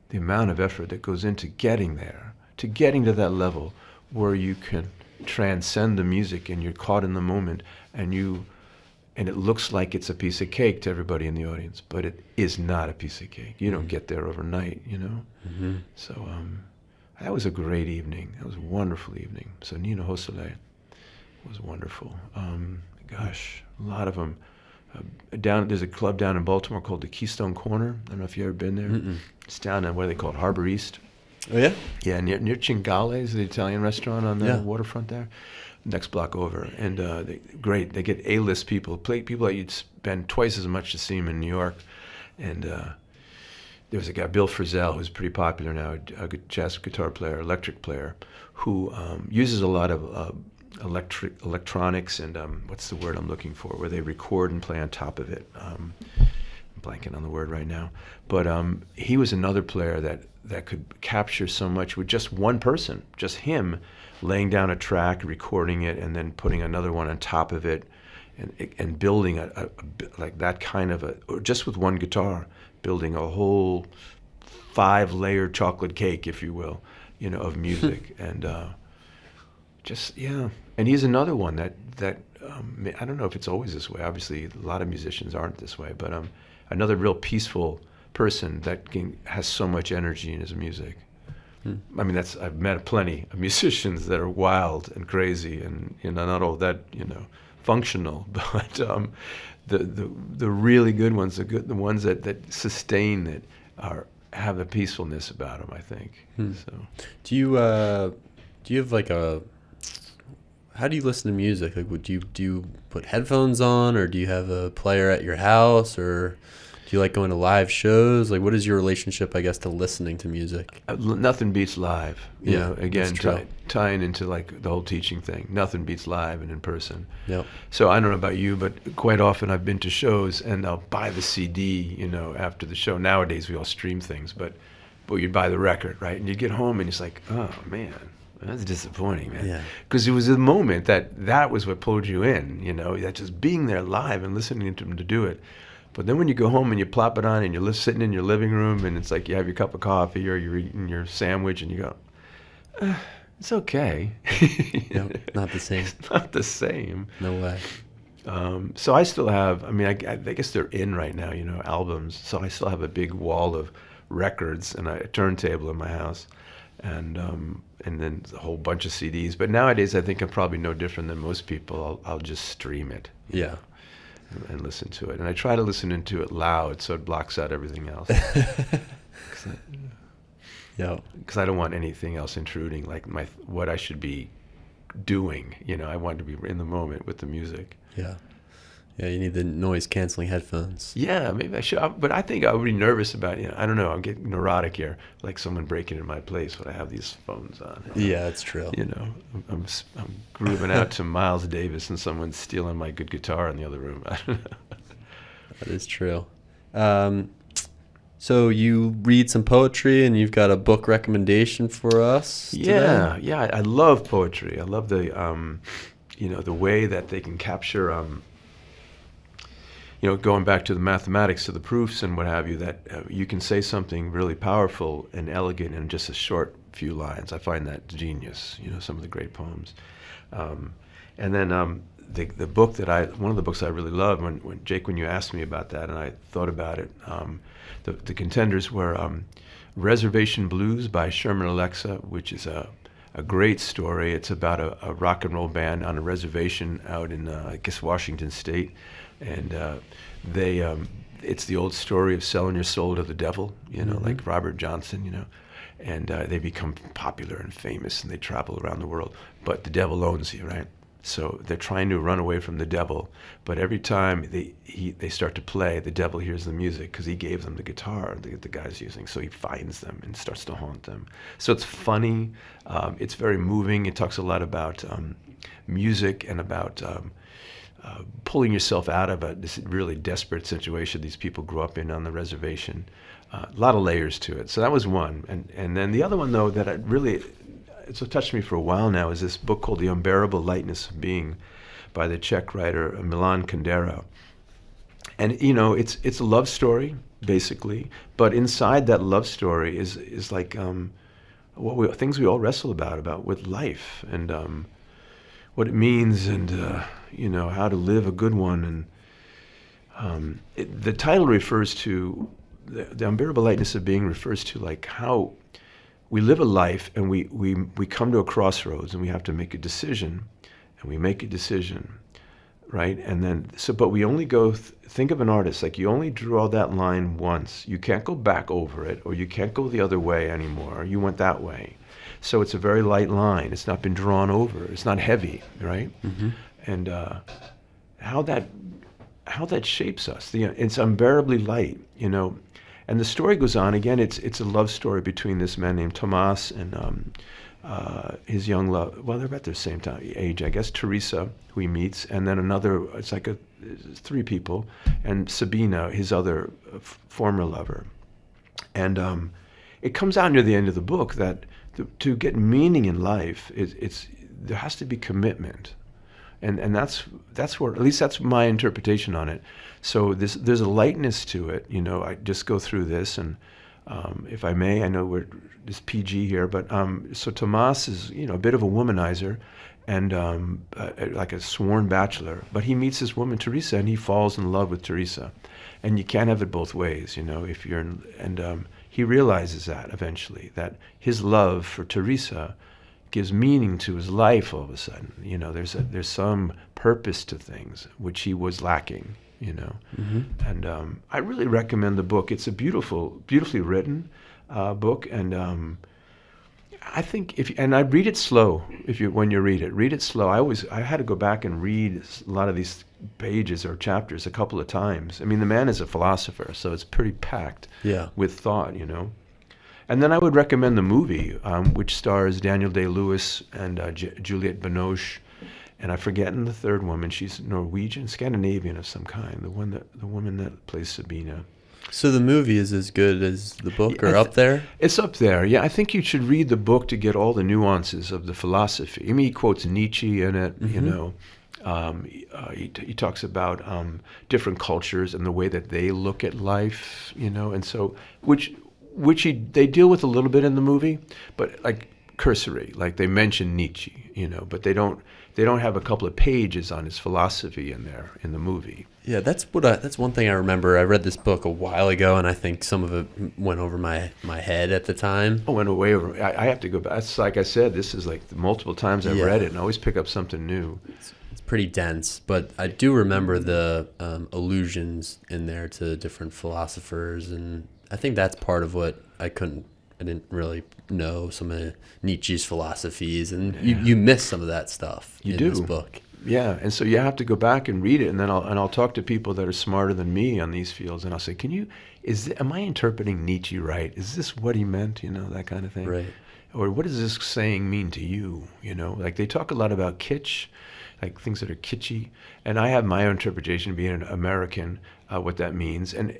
Speaker 2: the amount of effort that goes into getting there, to getting to that level where you can transcend the music and you're caught in the moment and it looks like it's a piece of cake to everybody in the audience, but it is not a piece of cake. You don't get there overnight,
Speaker 1: Mm-hmm.
Speaker 2: So that was a great evening. That was a wonderful evening. So Nino Josele was wonderful. A lot of them. There's a club down in Baltimore called the Keystone Corner. I don't know if you've ever been there.
Speaker 1: Mm-mm.
Speaker 2: It's down in what they call Harbor East.
Speaker 1: Oh, yeah?
Speaker 2: Yeah, near Cingale's, the Italian restaurant on the waterfront there. Next block over. And they get A-list people that you'd spend twice as much to see them in New York. And there was a guy, Bill Frisell, who's pretty popular now, a jazz guitar player, electric player, who uses a lot of electronics and what's the word I'm looking for, where they record and play on top of it. I'm blanking on the word right now. But he was another player that could capture so much with just one person, just him laying down a track, recording it, and then putting another one on top of it, and building like that kind of or just with one guitar, building a whole 5-layer chocolate cake, if you will, of music. And and he's another one that I don't know if it's always this way. Obviously, a lot of musicians aren't this way, but another real peaceful person that has so much energy in his music. I mean, I've met plenty of musicians that are wild and crazy, and not all that functional, but the really good ones, the ones that sustain, that have a peacefulness about them, I think. So,
Speaker 1: do you have like how do you listen to music? Like, do you put headphones on, or do you have a player at your house, or do you like going to live shows? Like, what is your relationship, I guess, to listening to music?
Speaker 2: Nothing beats live. Again,
Speaker 1: true.
Speaker 2: Tying into like the whole teaching thing. Nothing beats live and in person.
Speaker 1: Yep.
Speaker 2: So I don't know about you, but quite often I've been to shows and I'll buy the CD, after the show. Nowadays we all stream things, but you'd buy the record, right? And you get home and it's like, oh man, that's disappointing, man. Yeah. Because it was a moment that was what pulled you in, that just being there live and listening to them to do it. But then when you go home and you plop it on and you're sitting in your living room and it's like you have your cup of coffee or you're eating your sandwich and you go, it's okay.
Speaker 1: Not the same.
Speaker 2: It's not the same.
Speaker 1: No way.
Speaker 2: So I still have, I guess they're in right now, albums. So I still have a big wall of records and a turntable in my house. And then a whole bunch of CDs. But nowadays I think I'm probably no different than most people. I'll just stream it.
Speaker 1: Yeah.
Speaker 2: And listen to it. And I try to listen into it loud so it blocks out everything else. Because I don't want anything else intruding, like what I should be doing. I want to be in the moment with the music.
Speaker 1: Yeah. Yeah, you need the noise-canceling headphones.
Speaker 2: Yeah, maybe I should. But I think I would be nervous about, I don't know, I'm getting neurotic here, like someone breaking into my place when I have these phones on.
Speaker 1: Yeah, that's true.
Speaker 2: I'm grooving out to Miles Davis and someone's stealing my good guitar in the other room. I don't know.
Speaker 1: That is true. So you read some poetry and you've got a book recommendation for us today?
Speaker 2: Yeah, I love poetry. I love the, the way that they can capture... going back to the mathematics, to the proofs and what have you, that you can say something really powerful and elegant in just a short few lines. I find that genius, some of the great poems. And then the book one of the books I really love, when you asked me about that and I thought about it, the contenders were Reservation Blues by Sherman Alexa, which is a great story. It's about a rock and roll band on a reservation out in, Washington State. And it's the old story of selling your soul to the devil, like Robert Johnson, and they become popular and famous and they travel around the world, but the devil owns you, right? So they're trying to run away from the devil, but every time they start to play, the devil hears the music because he gave them the guitar the guy's using, so he finds them and starts to haunt them. So it's funny, it's very moving. It talks a lot about music and about pulling yourself out of this really desperate situation these people grew up in on the reservation. A lot of layers to it. So that was one. And then the other one, though, that it's touched me for a while now, is this book called The Unbearable Lightness of Being by the Czech writer Milan Kundera. And, it's a love story, basically. But inside that love story is like things we all wrestle about with life and what it means and, how to live a good one. And the title refers to, the Unbearable Lightness of Being refers to like how we live a life and we come to a crossroads and we have to make a decision, and we make a decision, right? And then, but we only think of an artist, like you only draw that line once. You can't go back over it, or you can't go the other way anymore. You went that way. So it's a very light line. It's not been drawn over. It's not heavy, right? Mm-hmm. And how that shapes us. It's unbearably light, And the story goes on. Again, it's a love story between this man named Tomas and his young love. Well, they're about the same age, I guess. Teresa, who he meets, and then another. It's like three people, and Sabina, his other former lover. And it comes out near the end of the book that to get meaning in life, there has to be commitment. And that's where, at least that's my interpretation on it. So there's a lightness to it. I just go through this, and if I may, I know we're this PG here, but so Tomas is a bit of a womanizer, and like a sworn bachelor. But he meets this woman Teresa, and he falls in love with Teresa, and you can't have it both ways, if you're he realizes that eventually, that his love for Teresa gives meaning to his life all of a sudden. There's some purpose to things which he was lacking,
Speaker 1: Mm-hmm.
Speaker 2: And I really recommend the book. It's a beautifully written book, and I think I read it slow. When you read it slow. I had to go back and read a lot of these pages or chapters a couple of times. I mean, the man is a philosopher, so it's pretty packed with thought, And then I would recommend the movie, which stars Daniel Day-Lewis and Juliette Binoche, and I forget the third woman. She's Norwegian, Scandinavian of some kind. The woman that plays Sabina.
Speaker 1: So the movie is as good as the book, or up there?
Speaker 2: It's up there. Yeah, I think you should read the book to get all the nuances of the philosophy. I mean, he quotes Nietzsche in it.
Speaker 1: Mm-hmm.
Speaker 2: He talks about different cultures and the way that they look at life. And so which they deal with a little bit in the movie, but like cursory. Like they mention Nietzsche, but they don't have a couple of pages on his philosophy in there in the movie.
Speaker 1: Yeah, that's one thing I remember. I read this book a while ago, and I think some of it went over my head at the time.
Speaker 2: Oh, went way over. I have to go back. It's like I said, this is like the multiple times I've read it, and I always pick up something new.
Speaker 1: It's pretty dense, but I do remember the allusions in there to different philosophers, and I think that's part of what I didn't really know some of Nietzsche's philosophies, and you miss some of that stuff in this book.
Speaker 2: Yeah, and so you have to go back and read it, and then I'll talk to people that are smarter than me on these fields, and I'll say, am I interpreting Nietzsche right? Is this what he meant? That kind of thing.
Speaker 1: Right.
Speaker 2: Or what does this saying mean to you? Like they talk a lot about kitsch, like things that are kitschy, and I have my own interpretation, being an American, what that means, and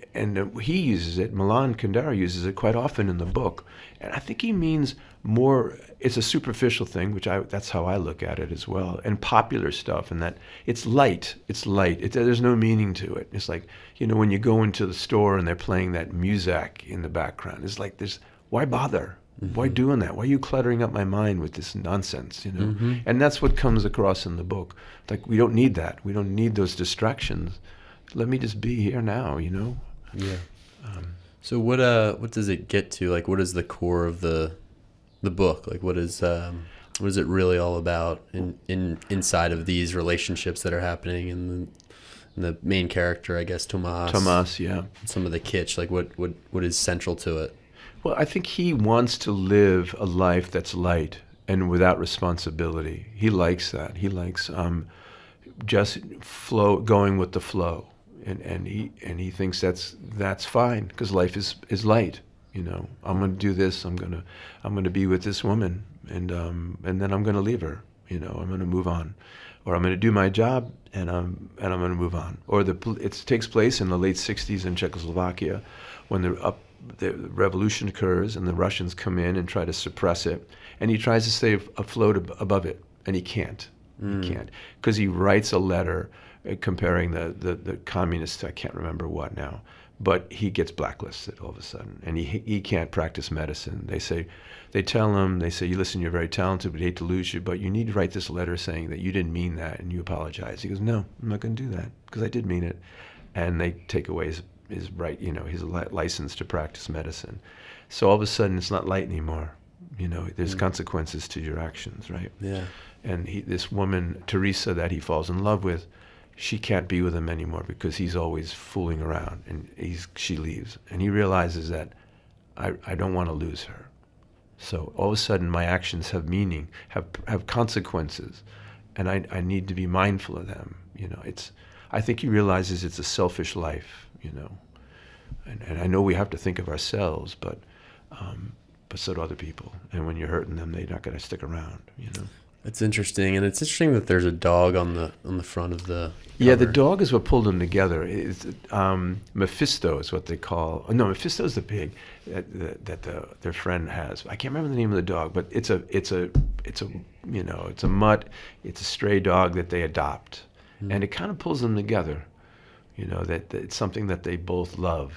Speaker 2: he uses it. Milan Kundera uses it quite often in the book, and I think he means more. It's a superficial thing, that's how I look at it as well, and popular stuff, and that it's light. There's no meaning to it. It's like when you go into the store and they're playing that music in the background. It's like why bother? Mm-hmm. Why doing that? Why are you cluttering up my mind with this nonsense?
Speaker 1: Mm-hmm.
Speaker 2: And that's what comes across in the book. Like we don't need that. We don't need those distractions. Let me just be here now,
Speaker 1: Yeah. So what does it get to? Like, what is the core of the book? Like, what is it really all about inside of these relationships that are happening, and the main character, I guess, Tomas,
Speaker 2: yeah.
Speaker 1: Some of the kitsch, like what is central to it?
Speaker 2: Well, I think he wants to live a life that's light and without responsibility. He likes that. He likes just going with the flow, and he thinks that's fine because life is light. I'm going to do this. I'm going to be with this woman, and then I'm going to leave her. I'm going to move on, or I'm going to do my job, and I'm going to move on. Or it takes place in the late '60s in Czechoslovakia, when the revolution occurs and the Russians come in and try to suppress it, and he tries to stay afloat above it, and he can't. He can't, because he writes a letter comparing the communists. I can't remember what now, but he gets blacklisted all of a sudden, and he can't practice medicine. They tell him, you listen, you're very talented, we'd hate to lose you, but you need to write this letter saying that you didn't mean that and you apologize. He goes, no, I'm not going to do that because I did mean it, and they take away his right, his license to practice medicine. So all of a sudden, it's not light anymore. There's consequences to your actions, right?
Speaker 1: Yeah.
Speaker 2: And this woman, Teresa, that he falls in love with, she can't be with him anymore because he's always fooling around, and she leaves. And he realizes that I don't want to lose her. So all of a sudden, my actions have meaning, have consequences, and I need to be mindful of them. I think he realizes it's a selfish life. And I know we have to think of ourselves, but so do other people. And when you're hurting them, they're not going to stick around.
Speaker 1: It's interesting, and it's interesting that there's a dog on the front of the cover.
Speaker 2: Yeah, the dog is what pulled them together. It's, Mephisto is what they call. No, Mephisto is the pig that their friend has. I can't remember the name of the dog, but it's a mutt. It's a stray dog that they adopt, and it kind of pulls them together. That it's something that they both love.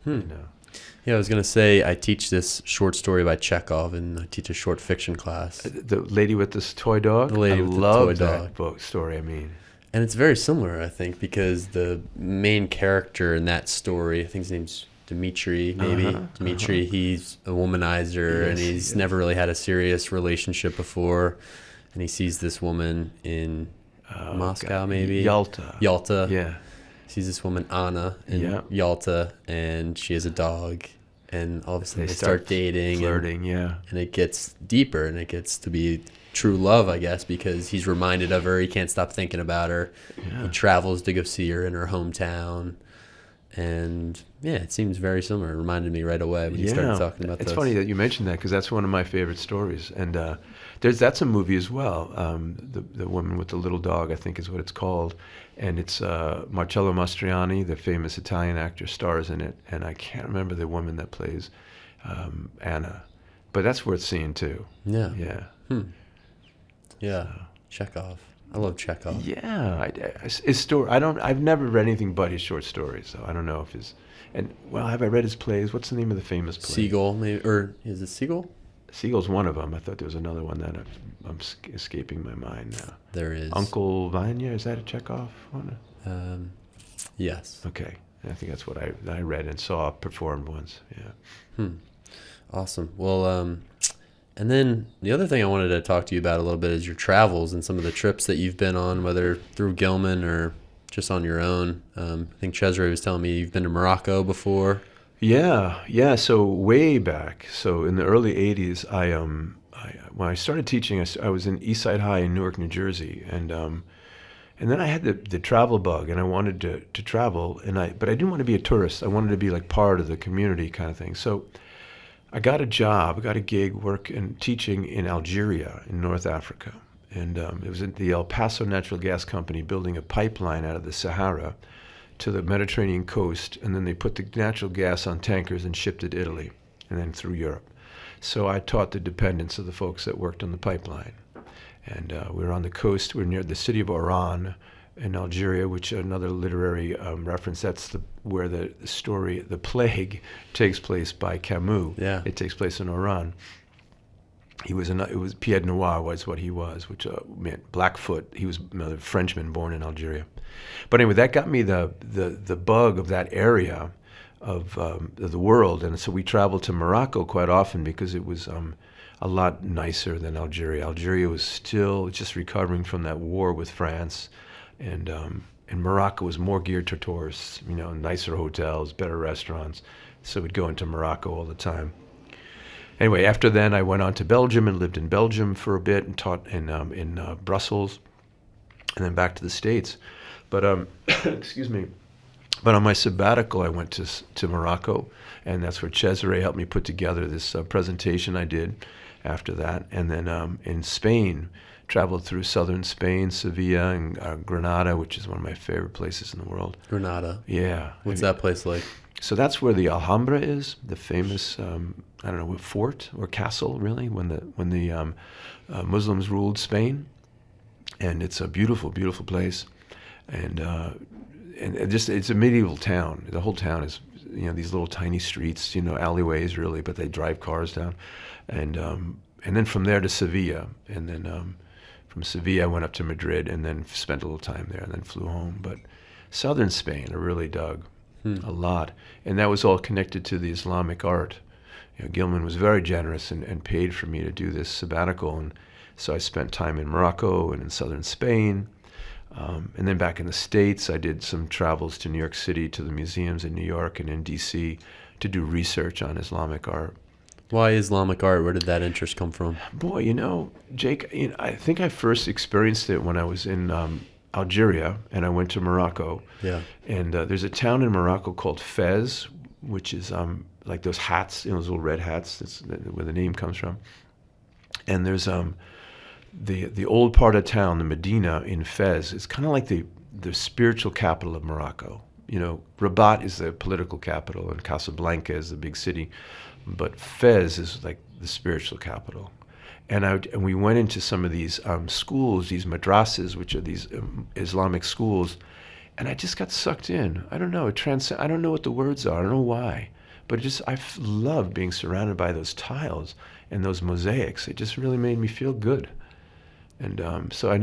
Speaker 1: Yeah, I was going to say, I teach this short story by Chekhov, and I teach a short fiction class.
Speaker 2: The lady with this toy dog?
Speaker 1: The lady with the toy dog.
Speaker 2: Book story,
Speaker 1: And it's very similar, I think, because the main character in that story, I think his name's Dimitri, maybe. Dimitri, he's a womanizer, and he's never really had a serious relationship before. And he sees this woman in Moscow, maybe? Yalta.
Speaker 2: Yeah.
Speaker 1: Sees this woman, Anna, in Yalta, and she has a dog. And all of a sudden they start dating.
Speaker 2: Flirting,
Speaker 1: and it gets deeper, and it gets to be true love, I guess, because he's reminded of her. He can't stop thinking about her. Yeah. He travels to go see her in her hometown. And yeah, it seems very similar. It reminded me right away when you started talking about this.
Speaker 2: It's funny that you mentioned that, because that's one of my favorite stories. And that's a movie as well. The Woman with the Little Dog, I think is what it's called. And it's Marcello Mastroianni, the famous Italian actor, stars in it. And I can't remember the woman that plays Anna. But that's worth seeing too.
Speaker 1: Yeah.
Speaker 2: Yeah.
Speaker 1: Yeah. Chekhov. I love Chekhov.
Speaker 2: Yeah, his story. I've never read anything but his short stories, so I don't know if have I read his plays? What's the name of the famous play?
Speaker 1: Seagull, maybe, or is it Seagull?
Speaker 2: Seagull's one of them. I thought there was another one that I'm escaping my mind now.
Speaker 1: There is.
Speaker 2: Uncle Vanya, is that a Chekhov one?
Speaker 1: Yes.
Speaker 2: Okay, I think that's what I read and saw performed once. Yeah.
Speaker 1: Awesome. Well, and then the other thing I wanted to talk to you about a little bit is your travels and some of the trips that you've been on, whether through Gilman or just on your own. I think Cesare was telling me you've been to Morocco before.
Speaker 2: Yeah. So way back, so in the early '80s, when I started teaching, I was in Eastside High in Newark, New Jersey, and then I had the travel bug, and I wanted to travel, but I didn't want to be a tourist. I wanted to be like part of the community kind of thing. So I got a gig, work and teaching in Algeria in North Africa. And it was at the El Paso Natural Gas Company building a pipeline out of the Sahara to the Mediterranean coast. And then they put the natural gas on tankers and shipped it to Italy and then through Europe. So I taught the dependents of the folks that worked on the pipeline. And we were on the coast. We were near the city of Oran in Algeria, which another literary reference. That's where the story, The Plague, takes place by Camus.
Speaker 1: Yeah.
Speaker 2: It takes place in Oran. It was Pied Noir was what he was, which meant Blackfoot. He was a Frenchman born in Algeria. But anyway, that got me the bug of that area of the world, and so we traveled to Morocco quite often because it was a lot nicer than Algeria. Algeria was still just recovering from that war with France. And Morocco was more geared to tourists, nicer hotels, better restaurants. So we'd go into Morocco all the time. Anyway, after then, I went on to Belgium and lived in Belgium for a bit and taught in Brussels, and then back to the States. But excuse me. But on my sabbatical, I went to Morocco, and that's where Cesare helped me put together this presentation I did after that. And then in Spain, traveled through southern Spain, Sevilla, and Granada, which is one of my favorite places in the world.
Speaker 1: Granada?
Speaker 2: Yeah.
Speaker 1: What's that place like?
Speaker 2: So that's where the Alhambra is, the famous, fort or castle, really, when the Muslims ruled Spain. And it's a beautiful, beautiful place. And it's a medieval town. The whole town is, these little tiny streets, alleyways, really, but they drive cars down. And then from there to Sevilla, and then from Sevilla, I went up to Madrid and then spent a little time there and then flew home. But southern Spain, I really dug a lot. And that was all connected to the Islamic art. Gilman was very generous and paid for me to do this sabbatical. And so I spent time in Morocco and in southern Spain. And then back in the States, I did some travels to New York City, to the museums in New York and in D.C. to do research on Islamic art.
Speaker 1: Why Islamic art? Where did that interest come from?
Speaker 2: Boy, Jake, I think I first experienced it when I was in Algeria and I went to Morocco.
Speaker 1: Yeah.
Speaker 2: And there's a town in Morocco called Fez, which is like those hats, those little red hats. That's where the name comes from. And there's the old part of town, the Medina in Fez. It's kind of like the spiritual capital of Morocco. Rabat is the political capital and Casablanca is the big city. But Fez is like the spiritual capital. And we went into some of these schools, these madrasas, which are these Islamic schools, and I just got sucked in. I don't know. I don't know what the words are. I don't know why. But I love being surrounded by those tiles and those mosaics. It just really made me feel good. And so I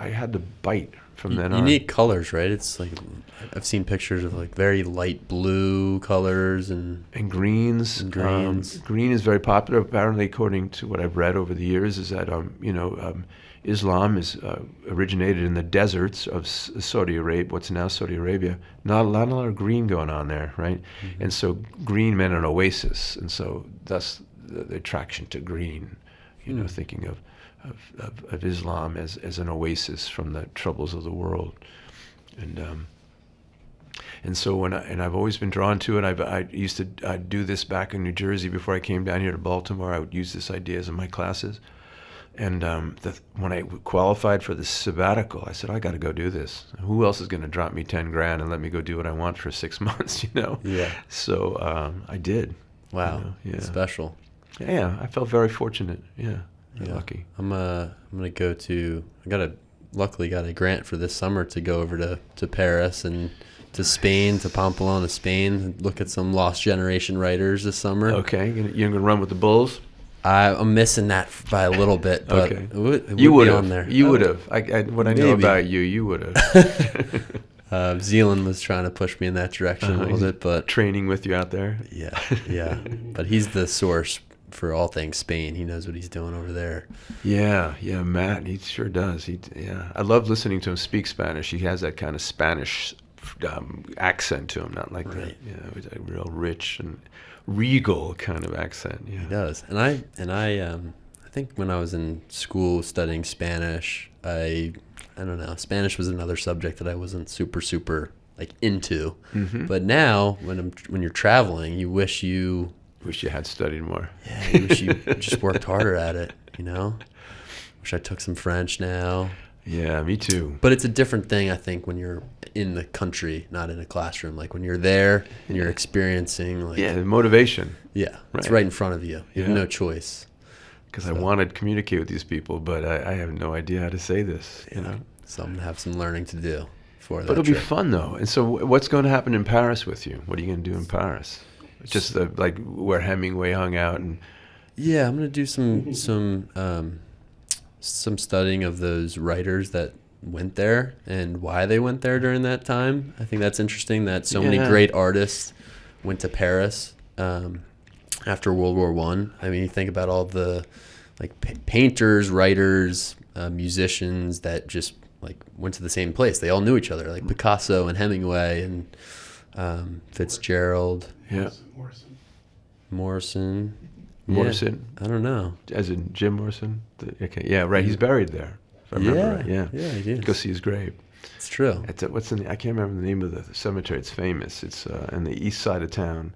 Speaker 2: had the bite from then on.
Speaker 1: Unique colors, right? It's like I've seen pictures of like very light blue colors and
Speaker 2: greens. Green is very popular. Apparently, according to what I've read over the years, is that Islam is originated in the deserts of Saudi Arabia, what's now Saudi Arabia. Not a lot of green going on there, right? Mm-hmm. And so green meant an oasis, and so thus the attraction to green. Thinking of Islam as an oasis from the troubles of the world, and so I've always been drawn to it. I'd do this back in New Jersey before I came down here to Baltimore. I would use this ideas in my classes, and when I qualified for the sabbatical, I said I got to go do this. Who else is going to drop me $10,000 and let me go do what I want for 6 months?
Speaker 1: Yeah.
Speaker 2: So I did.
Speaker 1: Wow.
Speaker 2: Yeah.
Speaker 1: Special.
Speaker 2: Yeah, I felt very fortunate. Yeah. Lucky.
Speaker 1: I'm gonna go to. Luckily got a grant for this summer to go over to Paris and to Spain, to Pamplona, Spain, and look at some lost generation writers this summer.
Speaker 2: Okay, you're gonna run with the Bulls.
Speaker 1: I'm missing that by a little bit, but
Speaker 2: okay.
Speaker 1: You would have.
Speaker 2: You would have. What I know about you, you would have.
Speaker 1: Zealand was trying to push me in that direction a little bit, but
Speaker 2: training with you out there.
Speaker 1: Yeah. But he's the source for all things Spain. He knows what he's doing over there.
Speaker 2: Yeah, Matt, he sure does. I love listening to him speak Spanish. He has that kind of Spanish accent to him, not like that. Yeah, a real rich and regal kind of accent. Yeah,
Speaker 1: he does. And I think when I was in school studying Spanish, I don't know. Spanish was another subject that I wasn't super like into. Mm-hmm. But now, when you're traveling, you wish you had studied more. Yeah, you wish you just worked harder at it, Wish I took some French now.
Speaker 2: Yeah, me too.
Speaker 1: But it's a different thing, I think, when you're in the country, not in a classroom. Like when you're there and you're experiencing
Speaker 2: the motivation.
Speaker 1: Yeah, it's right in front of you. You have no choice.
Speaker 2: Because I wanted to communicate with these people, but I have no idea how to say this,
Speaker 1: So I'm going to have some learning to do for that.
Speaker 2: But it'll be fun, though. And so what's going to happen in Paris with you? What are you going to do in Paris? Just where Hemingway hung out and.
Speaker 1: Yeah, I'm gonna do some studying of those writers that went there and why they went there during that time. I think that's interesting that so many great artists went to Paris after World War I. I mean, you think about all the painters, writers, musicians that just went to the same place. They all knew each other, like Picasso and Hemingway and Fitzgerald.
Speaker 2: Yeah.
Speaker 1: Morrison.
Speaker 2: I
Speaker 1: don't know.
Speaker 2: As in Jim Morrison? Okay. Yeah, right. He's buried there, if I remember right. Yeah,
Speaker 1: he is.
Speaker 2: Go see his grave.
Speaker 1: It's true.
Speaker 2: I can't remember the name of the cemetery. It's famous. It's on the east side of town.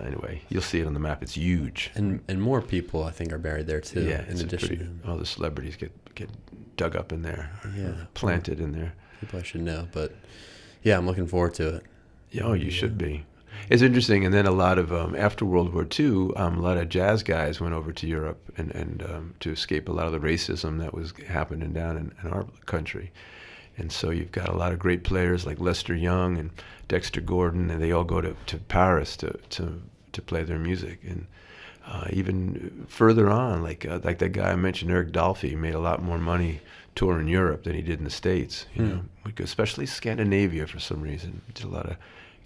Speaker 2: Anyway, you'll see it on the map. It's huge.
Speaker 1: And more people, I think, are buried there, too.
Speaker 2: Yeah, in addition. All the celebrities get dug up in there. Yeah. Planted in there.
Speaker 1: People I should know. But, yeah, I'm looking forward to it.
Speaker 2: Yeah, you should be. It's interesting, and then a lot of after World War II, a lot of jazz guys went over to Europe and to escape a lot of the racism that was happening down in our country, and so you've got a lot of great players like Lester Young and Dexter Gordon, and they all go to Paris to play their music, and even further on, like that guy I mentioned, Eric Dolphy, made a lot more money touring Europe than he did in the States, especially Scandinavia for some reason. He did a lot of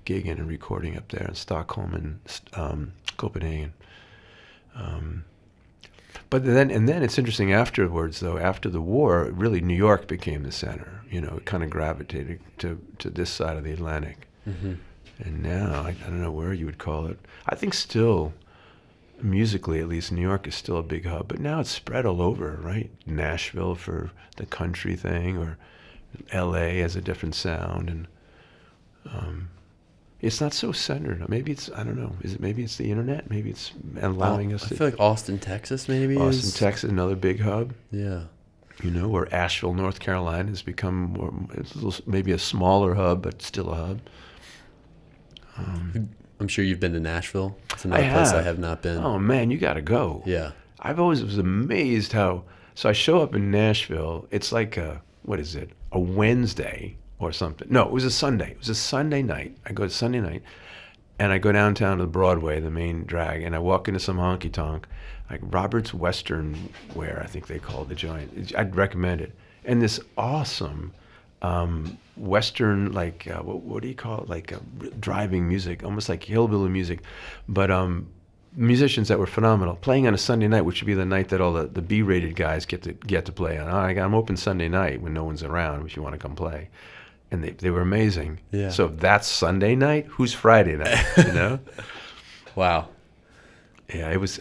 Speaker 2: gigging and recording up there in Stockholm and Copenhagen. But then it's interesting afterwards, though. After the war, really New York became the center. It kind of gravitated to this side of the Atlantic. Mm-hmm. And now, I don't know where you would call it. I think still, musically at least, New York is still a big hub. But now it's spread all over, right? Nashville for the country thing, or L.A. has a different sound, and it's not so centered. Maybe it's, I don't know. Maybe it's the internet? Maybe it's allowing us to.
Speaker 1: I feel like Austin, Texas, maybe.
Speaker 2: Austin, Texas, another big hub.
Speaker 1: Yeah.
Speaker 2: Where Asheville, North Carolina has become more, maybe a smaller hub, but still a hub.
Speaker 1: I'm sure you've been to Nashville. It's another place I have not been.
Speaker 2: Oh, man, you got to go.
Speaker 1: Yeah.
Speaker 2: I've always was amazed how. So I show up in Nashville. It's like a Wednesday or something. No, it was a Sunday. It was a Sunday night. I go to Sunday night, and I go downtown to Broadway, the main drag, and I walk into some honky-tonk, like Robert's Western Wear, I think they call the joint. I'd recommend it. And this awesome Western, like what do you call it? Like driving music, almost like hillbilly music, but musicians that were phenomenal. Playing on a Sunday night, which would be the night that all the B-rated guys get to play on. I'm open Sunday night when no one's around if you want to come play, and they were amazing.
Speaker 1: Yeah.
Speaker 2: So if that's Sunday night, who's Friday night? You know?
Speaker 1: Wow.
Speaker 2: Yeah, it was.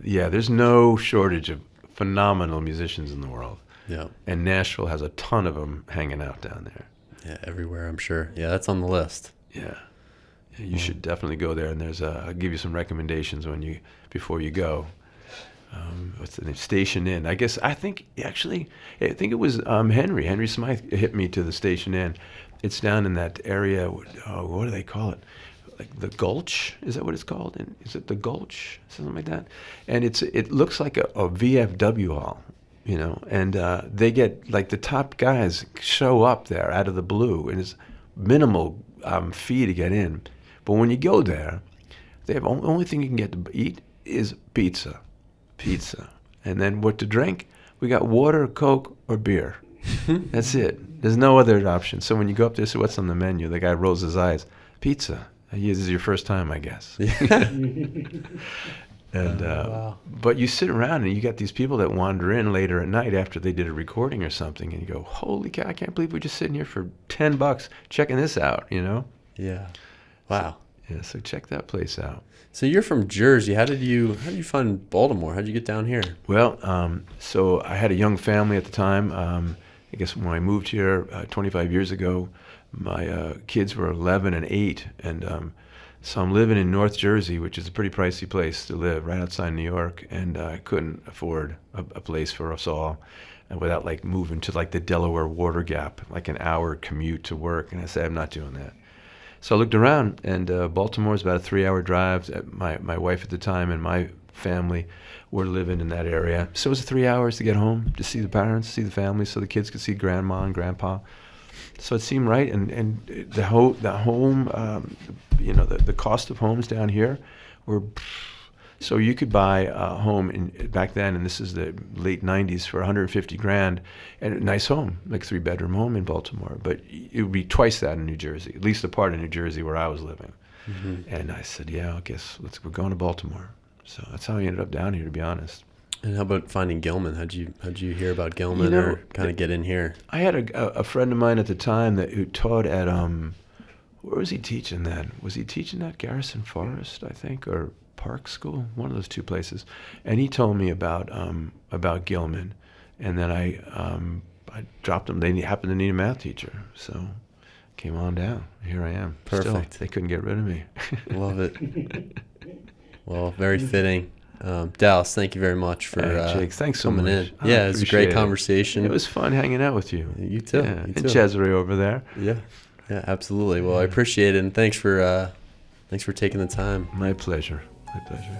Speaker 2: There's no shortage of phenomenal musicians in the world.
Speaker 1: Yeah.
Speaker 2: And Nashville has a ton of them hanging out down there.
Speaker 1: Yeah, everywhere, I'm sure. Yeah, that's on the list.
Speaker 2: Yeah. You should definitely go there, and I'll give you some recommendations before you go. What's the name? Station Inn. I think it was Henry Smythe hit me to the Station Inn. It's down in that area. What do they call it? Like the Gulch? Is that what it's called? Is it the Gulch? Something like that. And it looks like a VFW hall. You know, and they get, like, the top guys show up there out of the blue, and it's minimal fee to get in. But when you go there, they have only thing you can get to eat is pizza, and then what to drink? We got water, Coke, or beer. That's it. There's no other option. So when you go up there, say, what's on the menu? The guy rolls his eyes. Pizza. This is your first time, I guess. And
Speaker 1: wow.
Speaker 2: But you sit around and you got these people that wander in later at night after they did a recording or something, and you go, "Holy cow! I can't believe we're just sitting here for $10 checking this out." You know?
Speaker 1: Yeah. Wow.
Speaker 2: So check that place out.
Speaker 1: So you're from Jersey. How did you find Baltimore? How did you get down here?
Speaker 2: Well, so I had a young family at the time. I guess when I moved here 25 years ago, my kids were 11 and 8, and so I'm living in North Jersey, which is a pretty pricey place to live, right outside New York, and I couldn't afford a place for us all, and without like moving to like the Delaware Water Gap, like an hour commute to work. And I said, I'm not doing that. So I looked around, and Baltimore is about a 3-hour drive. My wife at the time and my family were living in that area, so it was 3 hours to get home to see the parents, see the family, so the kids could see grandma and grandpa. So it seemed right, and the home, the cost of homes down here were, so you could buy a home back then, and this is the late '90s, for $150,000, and a nice home, like 3-bedroom home in Baltimore. But it would be twice that in New Jersey, at least the part of New Jersey where I was living. Mm-hmm. And I said, yeah, I guess we're going to Baltimore. So that's how I ended up down here, to be honest.
Speaker 1: And how about finding Gilman? How'd you hear about Gilman, or kind of get in here?
Speaker 2: I had a friend of mine at the time who taught at where was he teaching then? Was he teaching at Garrison Forest, I think, or Park School? One of those two places. And he told me about Gilman, and then I dropped him. They happened to need a math teacher, so came on down. Here I am.
Speaker 1: Perfect.
Speaker 2: Still, they couldn't get rid of me.
Speaker 1: Love it. Well, very fitting. Dallas, thank you very much for
Speaker 2: Jake, thanks so
Speaker 1: coming
Speaker 2: much.
Speaker 1: in. Yeah, it was a great conversation.
Speaker 2: It was fun hanging out with you.
Speaker 1: You too.
Speaker 2: Yeah, and Cesare over there.
Speaker 1: Yeah, absolutely. Well, I appreciate it, and thanks for taking the time.
Speaker 2: My pleasure. My pleasure.